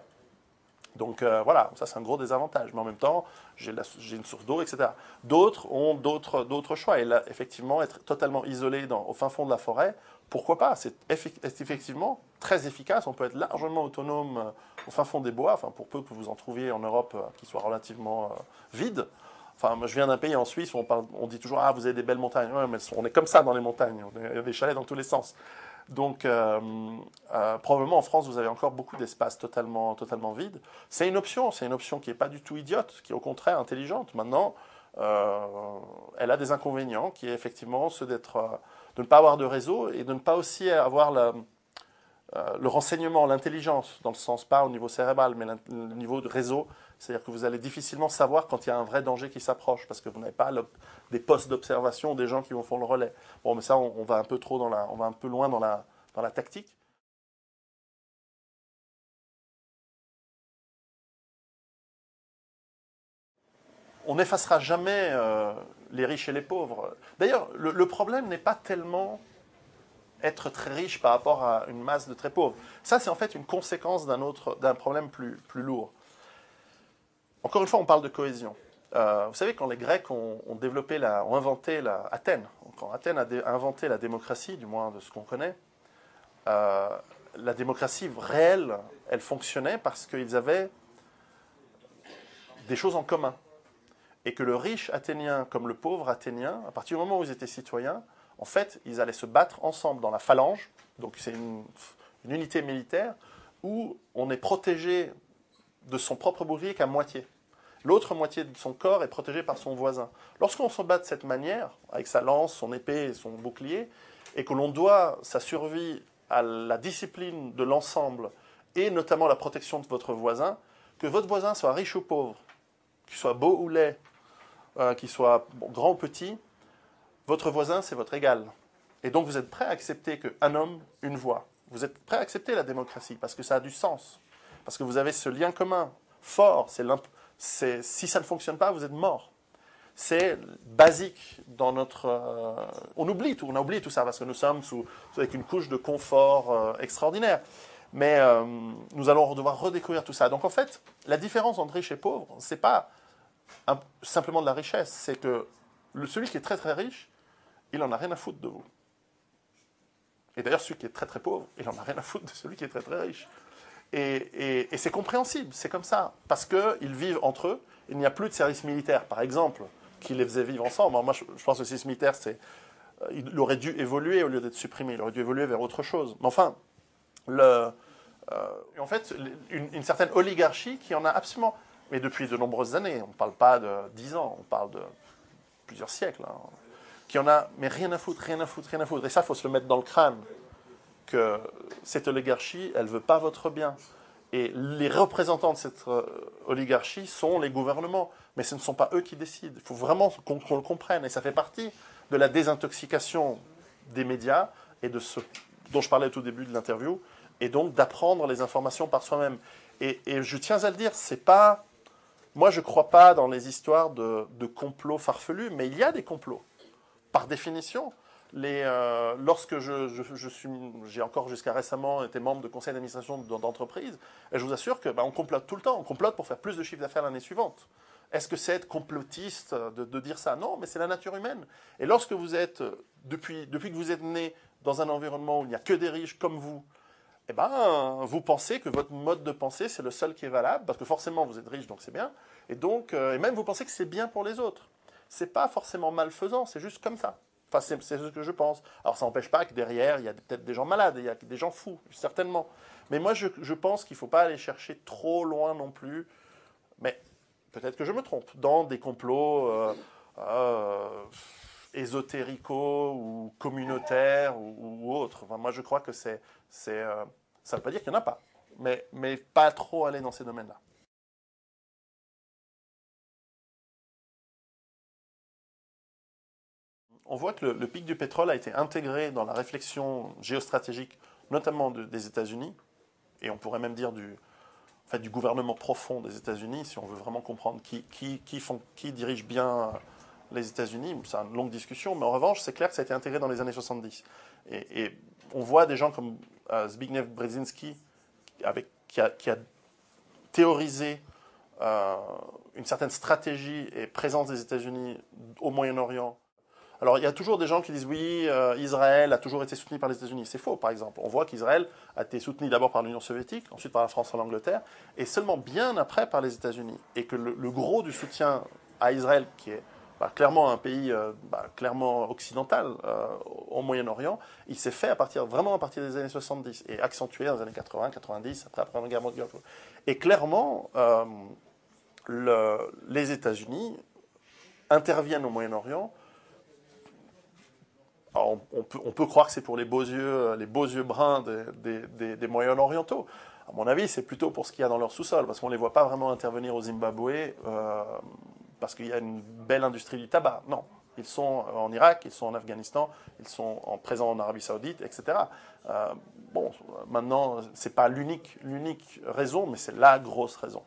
Donc voilà, ça c'est un gros désavantage. Mais en même temps, j'ai une source d'eau, etc. D'autres ont d'autres choix. Et là, effectivement, être totalement isolé au fin fond de la forêt, pourquoi pas? C'est effectivement très efficace. On peut être largement autonome au fin fond des bois, enfin, pour peu que vous en trouviez en Europe qui soient relativement vides. Enfin, moi, je viens d'un pays en Suisse où on dit toujours « Ah, vous avez des belles montagnes. » Ouais, mais on est comme ça dans les montagnes. Il y a des chalets dans tous les sens. Donc, probablement en France, vous avez encore beaucoup d'espaces totalement vides. C'est une option qui n'est pas du tout idiote, qui est au contraire intelligente. Maintenant, elle a des inconvénients, qui est effectivement ceux de ne pas avoir de réseau et de ne pas aussi avoir le renseignement, l'intelligence, dans le sens pas au niveau cérébral, mais le niveau de réseau. C'est-à-dire que vous allez difficilement savoir quand il y a un vrai danger qui s'approche, parce que vous n'avez pas des postes d'observation, des gens qui vont faire le relais. Bon, mais ça, on va un peu trop on va un peu loin dans la tactique. On n'effacera jamais les riches et les pauvres. D'ailleurs, le problème n'est pas tellement être très riche par rapport à une masse de très pauvres. Ça, c'est en fait une conséquence d'un problème plus lourd. Encore une fois, on parle de cohésion. Vous savez, quand les Grecs ont inventé Athènes, quand Athènes a inventé la démocratie, du moins de ce qu'on connaît, la démocratie réelle, elle fonctionnait parce qu'ils avaient des choses en commun. Et que le riche athénien comme le pauvre athénien, à partir du moment où ils étaient citoyens, en fait, ils allaient se battre ensemble dans la phalange, donc c'est une unité militaire, où on est protégé de son propre bouclier qu'à moitié. L'autre moitié de son corps est protégée par son voisin. Lorsqu'on se bat de cette manière, avec sa lance, son épée et son bouclier, et que l'on doit sa survie à la discipline de l'ensemble, et notamment la protection de votre voisin, que votre voisin soit riche ou pauvre, qu'il soit beau ou laid, qu'il soit grand ou petit, votre voisin, c'est votre égal. Et donc vous êtes prêt à accepter qu'un homme, une voix. Vous êtes prêt à accepter la démocratie, parce que ça a du sens. Parce que vous avez ce lien commun, fort. Si ça ne fonctionne pas, vous êtes mort. C'est basique dans notre... on a oublié tout ça, parce que nous sommes avec une couche de confort extraordinaire. Mais nous allons devoir redécouvrir tout ça. Donc en fait, la différence entre riche et pauvre, c'est pas simplement de la richesse, c'est que celui qui est très très riche, il en a rien à foutre de vous. Et d'ailleurs, celui qui est très très pauvre, il en a rien à foutre de celui qui est très très riche. Et c'est compréhensible, c'est comme ça, parce qu'ils vivent entre eux. Il n'y a plus de service militaire, par exemple, qui les faisait vivre ensemble. Alors moi, je pense que le service militaire, il aurait dû évoluer au lieu d'être supprimé, il aurait dû évoluer vers autre chose. Mais enfin, en fait, une certaine oligarchie qui en a absolument... Mais depuis de nombreuses années, on ne parle pas de 10 ans, on parle de plusieurs siècles, hein, qui en a, mais rien à foutre, rien à foutre, rien à foutre. Et ça, il faut se le mettre dans le crâne, que cette oligarchie, elle ne veut pas votre bien. Et les représentants de cette oligarchie sont les gouvernements, mais ce ne sont pas eux qui décident. Il faut vraiment qu'on le comprenne, et ça fait partie de la désintoxication des médias, et de ce dont je parlais au tout début de l'interview, et donc d'apprendre les informations par soi-même. Et je tiens à le dire, c'est pas... Moi, je ne crois pas dans les histoires de complots farfelus, mais il y a des complots. Par définition, lorsque j'ai encore jusqu'à récemment été membre de conseil d'administration d'entreprise, et je vous assure que on complote tout le temps. On complote pour faire plus de chiffre d'affaires l'année suivante. Est-ce que c'est être complotiste de dire ça? Non, mais c'est la nature humaine. Et lorsque vous êtes, depuis que vous êtes né dans un environnement où il n'y a que des riches comme vous, eh ben, vous pensez que votre mode de pensée, c'est le seul qui est valable, parce que forcément, vous êtes riche, donc c'est bien. Et donc, et même vous pensez que c'est bien pour les autres. C'est pas forcément malfaisant, c'est juste comme ça. Enfin, c'est ce que je pense. Alors, ça n'empêche pas que derrière, il y a peut-être des gens malades, il y a des gens fous, certainement. Mais moi, je pense qu'il ne faut pas aller chercher trop loin non plus. Mais peut-être que je me trompe. Dans des complots ésotérico ou communautaires ou autres. Enfin, moi, je crois que ça ne veut pas dire qu'il n'y en a pas, mais pas trop aller dans ces domaines-là. On voit que le pic du pétrole a été intégré dans la réflexion géostratégique, notamment des États-Unis, et on pourrait même dire du gouvernement profond des États-Unis, si on veut vraiment comprendre qui dirige bien les États-Unis. C'est une longue discussion, mais en revanche, c'est clair que ça a été intégré dans les années 70. Et on voit des gens comme Zbigniew Brzezinski, qui a théorisé une certaine stratégie et présence des États-Unis au Moyen-Orient. Alors, il y a toujours des gens qui disent oui, Israël a toujours été soutenu par les États-Unis. C'est faux, par exemple. On voit qu'Israël a été soutenu d'abord par l'Union soviétique, ensuite par la France et l'Angleterre, et seulement bien après par les États-Unis. Et que le gros du soutien à Israël, qui est clairement un pays clairement occidental au Moyen-Orient, il s'est fait vraiment à partir des années 70 et accentué dans les années 80, 90, après la Guerre mondiale. Et clairement, les États-Unis interviennent au Moyen-Orient. On peut croire que c'est pour les beaux yeux bruns des Moyen-Orientaux. À mon avis, c'est plutôt pour ce qu'il y a dans leur sous-sol, parce qu'on ne les voit pas vraiment intervenir au Zimbabwe, parce qu'il y a une belle industrie du tabac. Non, ils sont en Irak, ils sont en Afghanistan, ils sont présents en Arabie Saoudite, etc. Maintenant, ce n'est pas l'unique raison, mais c'est la grosse raison.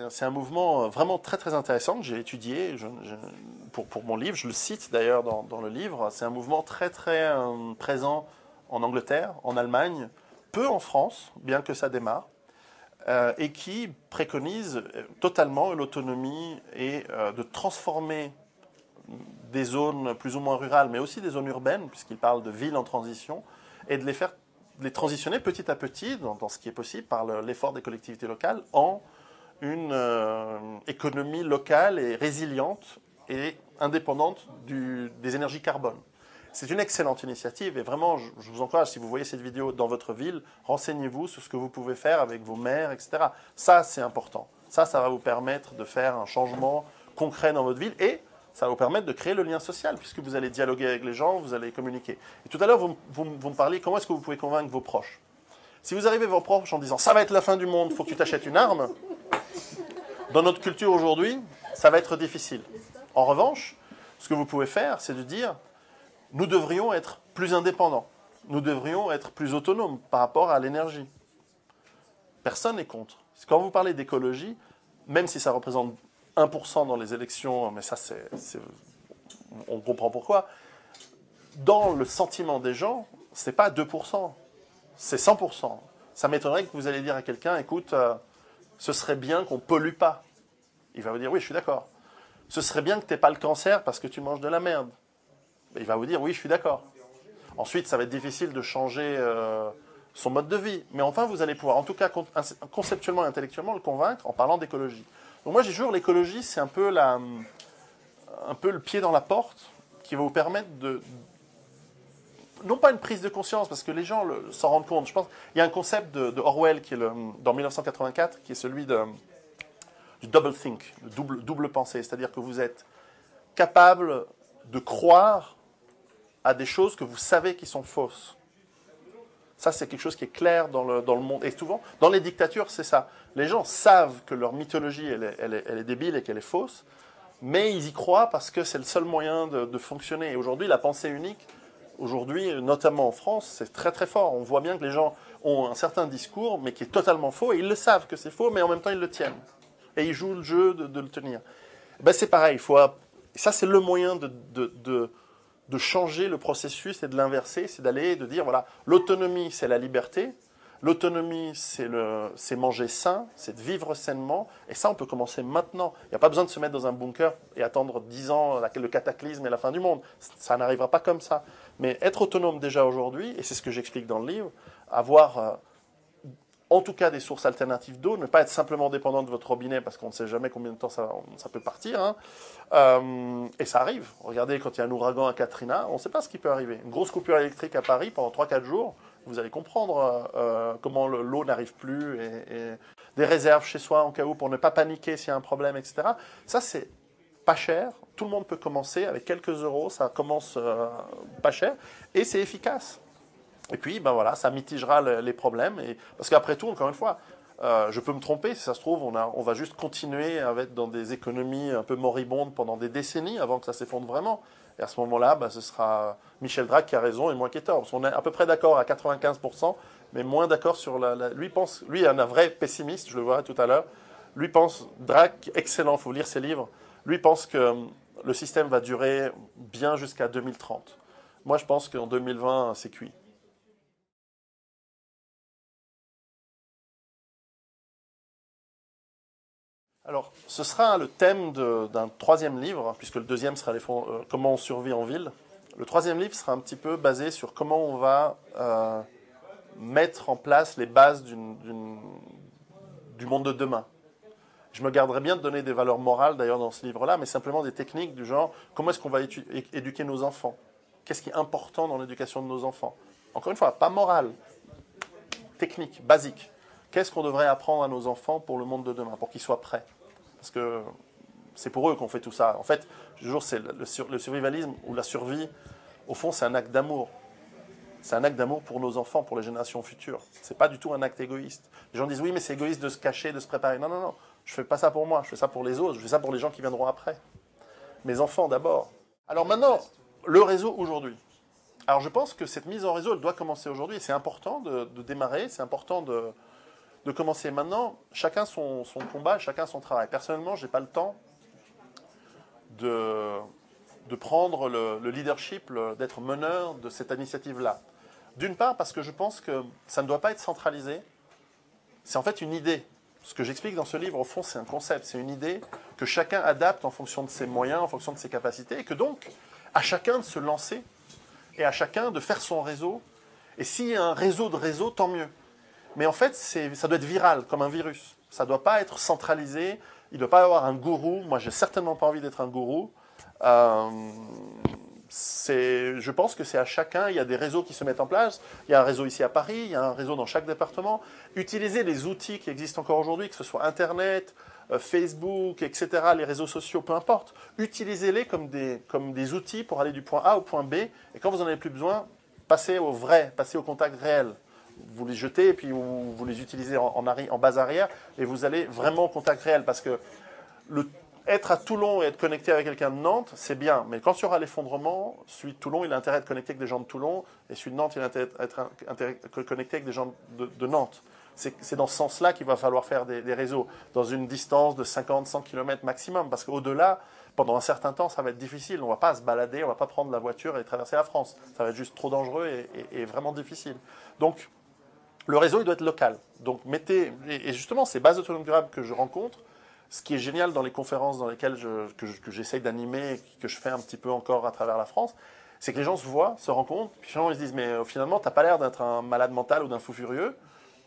C'est un mouvement vraiment très très intéressant que j'ai étudié pour mon livre. Je le cite d'ailleurs dans le livre. C'est un mouvement très très présent en Angleterre, en Allemagne, peu en France, bien que ça démarre, et qui préconise totalement l'autonomie et de transformer des zones plus ou moins rurales, mais aussi des zones urbaines, puisqu'il parle de villes en transition, et de les transitionner petit à petit, dans ce qui est possible, par l'effort des collectivités locales, en une économie locale et résiliente et indépendante des énergies carbone. C'est une excellente initiative et vraiment, je vous encourage, si vous voyez cette vidéo dans votre ville, renseignez-vous sur ce que vous pouvez faire avec vos maires, etc. Ça, c'est important. Ça va vous permettre de faire un changement concret dans votre ville et ça va vous permettre de créer le lien social puisque vous allez dialoguer avec les gens, vous allez communiquer. Et tout à l'heure, vous me parliez comment est-ce que vous pouvez convaincre vos proches. Si vous arrivez à vos proches en disant « ça va être la fin du monde, il faut que tu t'achètes une arme », dans notre culture aujourd'hui, ça va être difficile. En revanche, ce que vous pouvez faire, c'est de dire « nous devrions être plus indépendants, nous devrions être plus autonomes par rapport à l'énergie ». Personne n'est contre. Quand vous parlez d'écologie, même si ça représente 1% dans les élections, mais ça, on comprend pourquoi, dans le sentiment des gens, ce n'est pas 2%. C'est 100%. Ça m'étonnerait que vous allez dire à quelqu'un, écoute, ce serait bien qu'on ne pollue pas. Il va vous dire, oui, je suis d'accord. Ce serait bien que tu n'aies pas le cancer parce que tu manges de la merde. Et il va vous dire, oui, je suis d'accord. Ensuite, ça va être difficile de changer son mode de vie. Mais enfin, vous allez pouvoir, en tout cas, conceptuellement et intellectuellement, le convaincre en parlant d'écologie. Donc moi, j'ai toujours l'écologie, c'est un peu le pied dans la porte qui va vous permettre non pas une prise de conscience, parce que les gens s'en rendent compte. Je pense qu'il y a un concept de Orwell qui est dans 1984, qui est celui du double think, le double pensée. C'est-à-dire que vous êtes capable de croire à des choses que vous savez qui sont fausses. Ça, c'est quelque chose qui est clair dans le monde. Et souvent, dans les dictatures, c'est ça. Les gens savent que leur mythologie, elle est débile et qu'elle est fausse, mais ils y croient parce que c'est le seul moyen de fonctionner. Et aujourd'hui, la pensée unique, aujourd'hui, notamment en France, c'est très très fort. On voit bien que les gens ont un certain discours, mais qui est totalement faux, et ils le savent que c'est faux, mais en même temps, ils le tiennent. Et ils jouent le jeu de le tenir. Ben, c'est pareil, ça c'est le moyen de changer le processus et de l'inverser, c'est de dire, voilà, l'autonomie, c'est la liberté, l'autonomie, c'est manger sain, c'est de vivre sainement, et ça, on peut commencer maintenant. Il n'y a pas besoin de se mettre dans un bunker et attendre 10 ans le cataclysme et la fin du monde. Ça n'arrivera pas comme ça. Mais être autonome déjà aujourd'hui, et c'est ce que j'explique dans le livre, avoir en tout cas des sources alternatives d'eau, ne pas être simplement dépendant de votre robinet parce qu'on ne sait jamais combien de temps ça peut partir. Hein. Et ça arrive. Regardez, quand il y a un ouragan à Katrina, on ne sait pas ce qui peut arriver. Une grosse coupure électrique à Paris pendant 3-4 jours, vous allez comprendre comment l'eau n'arrive plus et des réserves chez soi en cas où pour ne pas paniquer s'il y a un problème, etc. Ça, c'est pas cher. Tout le monde peut commencer avec quelques euros. Ça commence pas cher et c'est efficace. Et puis, ben voilà, ça mitigera les problèmes. Parce qu'après tout, encore une fois, je peux me tromper, si ça se trouve, on va juste continuer à être dans des économies un peu moribondes pendant des décennies avant que ça s'effondre vraiment. Et à ce moment-là, ben, ce sera Michel Drac qui a raison et moi qui ai tort. Parce qu'on est à peu près d'accord à 95%, mais moins d'accord sur lui est un vrai pessimiste, je le verrai tout à l'heure. Lui pense, Drac, excellent, il faut lire ses livres, lui pense que le système va durer bien jusqu'à 2030. Moi, je pense qu'en 2020, c'est cuit. Alors, ce sera le thème d'un troisième livre, puisque le deuxième sera comment on survit en ville. Le troisième livre sera un petit peu basé sur comment on va mettre en place les bases du monde de demain. Je me garderais bien de donner des valeurs morales, d'ailleurs, dans ce livre-là, mais simplement des techniques du genre, comment est-ce qu'on va éduquer nos enfants? Qu'est-ce qui est important dans l'éducation de nos enfants? Encore une fois, pas morale, technique, basique. Qu'est-ce qu'on devrait apprendre à nos enfants pour le monde de demain, pour qu'ils soient prêts? Parce que c'est pour eux qu'on fait tout ça. En fait, toujours, c'est le survivalisme ou la survie, au fond, c'est un acte d'amour. C'est un acte d'amour pour nos enfants, pour les générations futures. C'est pas du tout un acte égoïste. Les gens disent, oui, mais c'est égoïste de se cacher, de se préparer. Non, non, non. Je fais pas ça pour moi. Je fais ça pour les autres. Je fais ça pour les gens qui viendront après. Mes enfants d'abord. Alors maintenant, le réseau aujourd'hui. Alors je pense que cette mise en réseau, elle doit commencer aujourd'hui. C'est important de démarrer. C'est important de commencer maintenant. Chacun son combat, chacun son travail. Personnellement, je n'ai pas le temps de prendre le leadership, d'être meneur de cette initiative-là. D'une part, parce que je pense que ça ne doit pas être centralisé. C'est en fait une idée. Ce que j'explique dans ce livre, au fond, c'est un concept, c'est une idée que chacun adapte en fonction de ses moyens, en fonction de ses capacités, et que donc, à chacun de se lancer, et à chacun de faire son réseau. Et s'il y a un réseau de réseaux, tant mieux. Mais en fait, ça doit être viral, comme un virus. Ça ne doit pas être centralisé, il ne doit pas y avoir un gourou. Moi, j'ai certainement pas envie d'être un gourou. Je pense que c'est à chacun, il y a des réseaux qui se mettent en place, il y a un réseau ici à Paris, il y a un réseau dans chaque département. Utilisez les outils qui existent encore aujourd'hui, que ce soit Internet, Facebook, etc., les réseaux sociaux, peu importe. Utilisez-les comme des outils pour aller du point A au point B, et quand vous n'en avez plus besoin, passez au vrai, passez au contact réel. Vous les jetez et puis vous les utilisez en base arrière, et vous allez vraiment au contact réel, parce que être à Toulon et être connecté avec quelqu'un de Nantes, c'est bien. Mais quand il y aura l'effondrement, celui de Toulon, il a intérêt à être connecté avec des gens de Toulon, et celui de Nantes, il a intérêt à être connecté avec des gens de Nantes. C'est dans ce sens-là qu'il va falloir faire des réseaux, dans une distance de 50-100 km maximum, parce qu'au-delà, pendant un certain temps, ça va être difficile. On ne va pas se balader, on ne va pas prendre la voiture et traverser la France. Ça va être juste trop dangereux et vraiment difficile. Donc, le réseau, il doit être local. Donc, et justement, ces bases autonomes durables que je rencontre, ce qui est génial dans les conférences dans lesquelles que j'essaye d'animer, que je fais un petit peu encore à travers la France, c'est que les gens se voient, se rencontrent, puis finalement ils se disent, mais finalement, t'as pas l'air d'être un malade mental ou d'un fou furieux.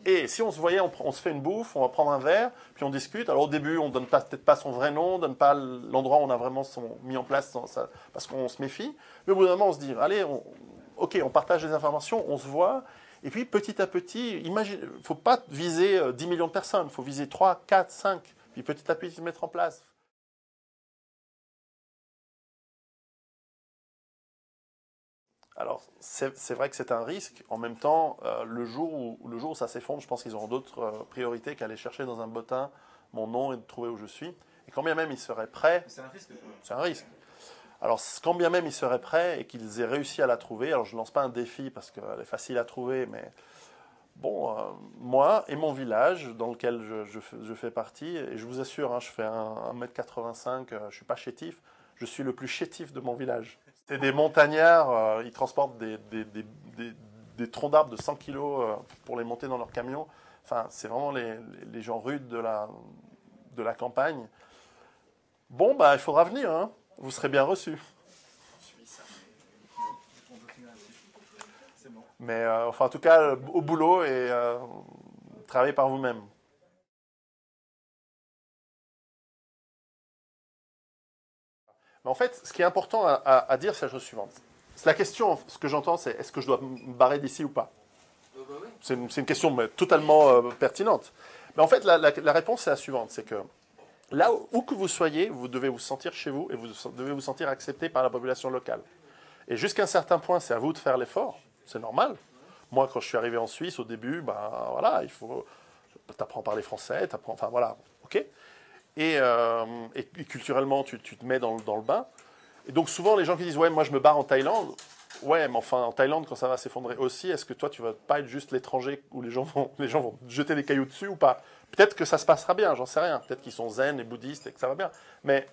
Et si on se voyait, on se fait une bouffe, on va prendre un verre, puis on discute. Alors au début, on donne peut-être pas son vrai nom, on donne pas l'endroit où on a vraiment mis en place, parce qu'on se méfie. Mais au bout d'un moment, on se dit, allez, ok, on partage les informations, on se voit. Et puis petit à petit, il ne faut pas viser 10 millions de personnes, il faut viser 3, 4, 5. Puis petit à petit se mettre en place. Alors, c'est vrai que c'est un risque. En même temps, le jour où ça s'effondre, je pense qu'ils auront d'autres priorités qu'aller chercher dans un bottin mon nom et de trouver où je suis. Et quand bien même ils seraient prêts... C'est un risque. C'est un risque. Alors, quand bien même ils seraient prêts et qu'ils aient réussi à la trouver, alors je ne lance pas un défi parce qu'elle est facile à trouver, mais bon, moi et mon village dans lequel je fais partie, et je vous assure, hein, je fais 1,85 m, je ne suis pas chétif, je suis le plus chétif de mon village. C'est des montagnards, ils transportent des troncs d'arbres de 100 kilos pour les monter dans leur camion. Enfin, c'est vraiment les gens rudes de la campagne. Bon, bah, il faudra venir, hein. Vous serez bien reçus. Mais enfin, en tout cas, au boulot et travaillez par vous-même. Mais en fait, ce qui est important à dire, c'est la chose suivante. La question, ce que j'entends, c'est est-ce que je dois me barrer d'ici ou pas? C'est une question totalement pertinente. Mais en fait, la réponse est la suivante, c'est que là où que vous soyez, vous devez vous sentir chez vous et vous devez vous sentir accepté par la population locale. Et jusqu'à un certain point, c'est à vous de faire l'effort, c'est normal. Moi, quand je suis arrivé en Suisse, au début, ben voilà, t'apprends à parler français, enfin voilà, ok. Et culturellement, tu te mets dans le bain. Et donc souvent, les gens qui disent, ouais, moi je me barre en Thaïlande. Ouais, mais enfin, en Thaïlande, quand ça va s'effondrer aussi, est-ce que toi, tu vas pas être juste l'étranger où les gens vont te jeter des cailloux dessus ou pas? Peut-être que ça se passera bien, j'en sais rien. Peut-être qu'ils sont zen et bouddhistes et que ça va bien. Mais,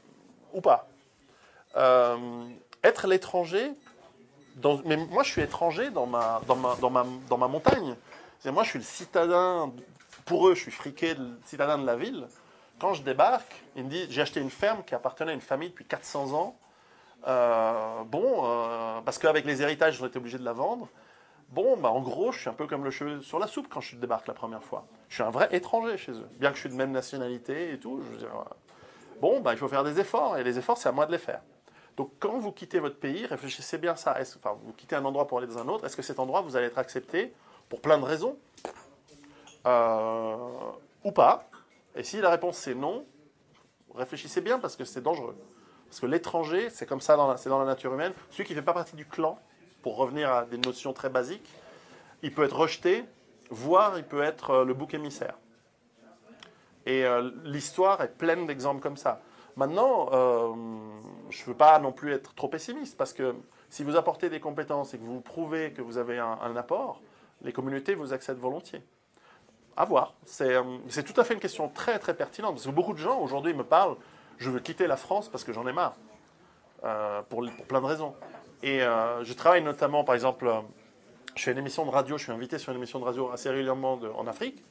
ou pas. Être l'étranger, mais moi, je suis étranger dans ma montagne. Moi, je suis le citadin, pour eux, je suis friqué, le citadin de la ville. Quand je débarque, ils me disent, j'ai acheté une ferme qui appartenait à une famille depuis 400 ans. Parce qu'avec les héritages, ils ont été obligés de la vendre. Bon, bah, en gros, je suis un peu comme le cheveu sur la soupe quand je débarque la première fois. Je suis un vrai étranger chez eux. Bien que je suis de même nationalité et tout, je veux dire, bon, bah, il faut faire des efforts, et les efforts, c'est à moi de les faire. Donc, quand vous quittez votre pays, réfléchissez bien à ça. Enfin, vous quittez un endroit pour aller dans un autre, est-ce que cet endroit, vous allez être accepté pour plein de raisons euh, ou pas? Et si la réponse c'est non, réfléchissez bien parce que c'est dangereux. Parce que l'étranger, c'est comme ça, c'est dans la nature humaine. Celui qui ne fait pas partie du clan, pour revenir à des notions très basiques, il peut être rejeté, voire il peut être le bouc émissaire. Et l'histoire est pleine d'exemples comme ça. Maintenant, je ne veux pas non plus être trop pessimiste, parce que si vous apportez des compétences et que vous prouvez que vous avez un apport, les communautés vous acceptent volontiers. À voir. C'est tout à fait une question très très pertinente, parce que beaucoup de gens aujourd'hui me parlent, je veux quitter la France parce que j'en ai marre, pour plein de raisons. Et je travaille notamment, par exemple, je fais une émission de radio, je suis invité sur une émission de radio assez régulièrement en Afrique,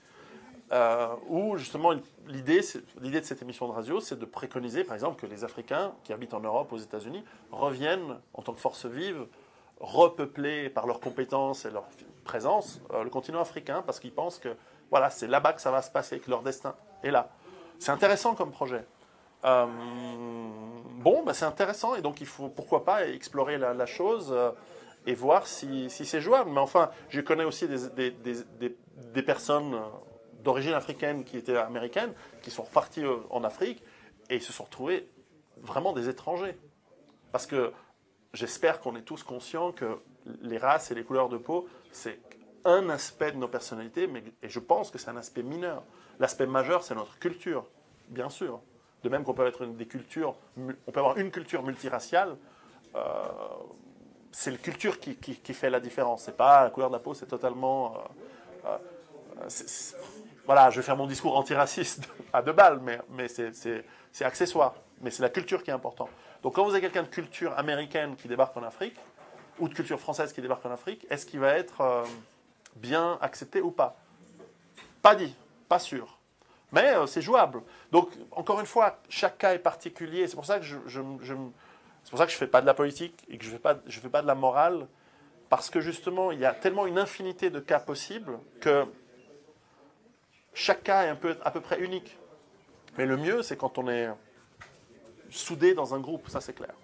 où justement l'idée de cette émission de radio, c'est de préconiser, par exemple, que les Africains qui habitent en Europe, aux États-Unis, reviennent en tant que force vive, repeupler par leurs compétences et leur présence le continent africain, parce qu'ils pensent que voilà, c'est là-bas que ça va se passer, que leur destin est là. C'est intéressant comme projet. Bon, bah, c'est intéressant, et donc il faut, pourquoi pas, explorer la chose et voir si c'est jouable. Mais enfin, je connais aussi des personnes d'origine africaine qui étaient américaines, qui sont reparties en Afrique, et ils se sont retrouvés vraiment des étrangers. Parce que j'espère qu'on est tous conscients que les races et les couleurs de peau, c'est un aspect de nos personnalités, et je pense que c'est un aspect mineur. L'aspect majeur, c'est notre culture, bien sûr. De même qu'on peut être on peut avoir une culture multiraciale, c'est la culture qui fait la différence. C'est pas la couleur de la peau, c'est totalement. Voilà, je vais faire mon discours antiraciste à deux balles, mais c'est accessoire. Mais c'est la culture qui est importante. Donc quand vous avez quelqu'un de culture américaine qui débarque en Afrique, ou de culture française qui débarque en Afrique, est-ce qu'il va être bien accepté ou pas? Pas dit, pas sûr. Mais c'est jouable. Donc, encore une fois, chaque cas est particulier. C'est pour ça que c'est pour ça que je ne fais pas de la politique et que je ne fais pas de la morale. Parce que justement, il y a tellement une infinité de cas possibles que chaque cas est à peu près unique. Mais le mieux, c'est quand on est soudé dans un groupe, ça c'est clair.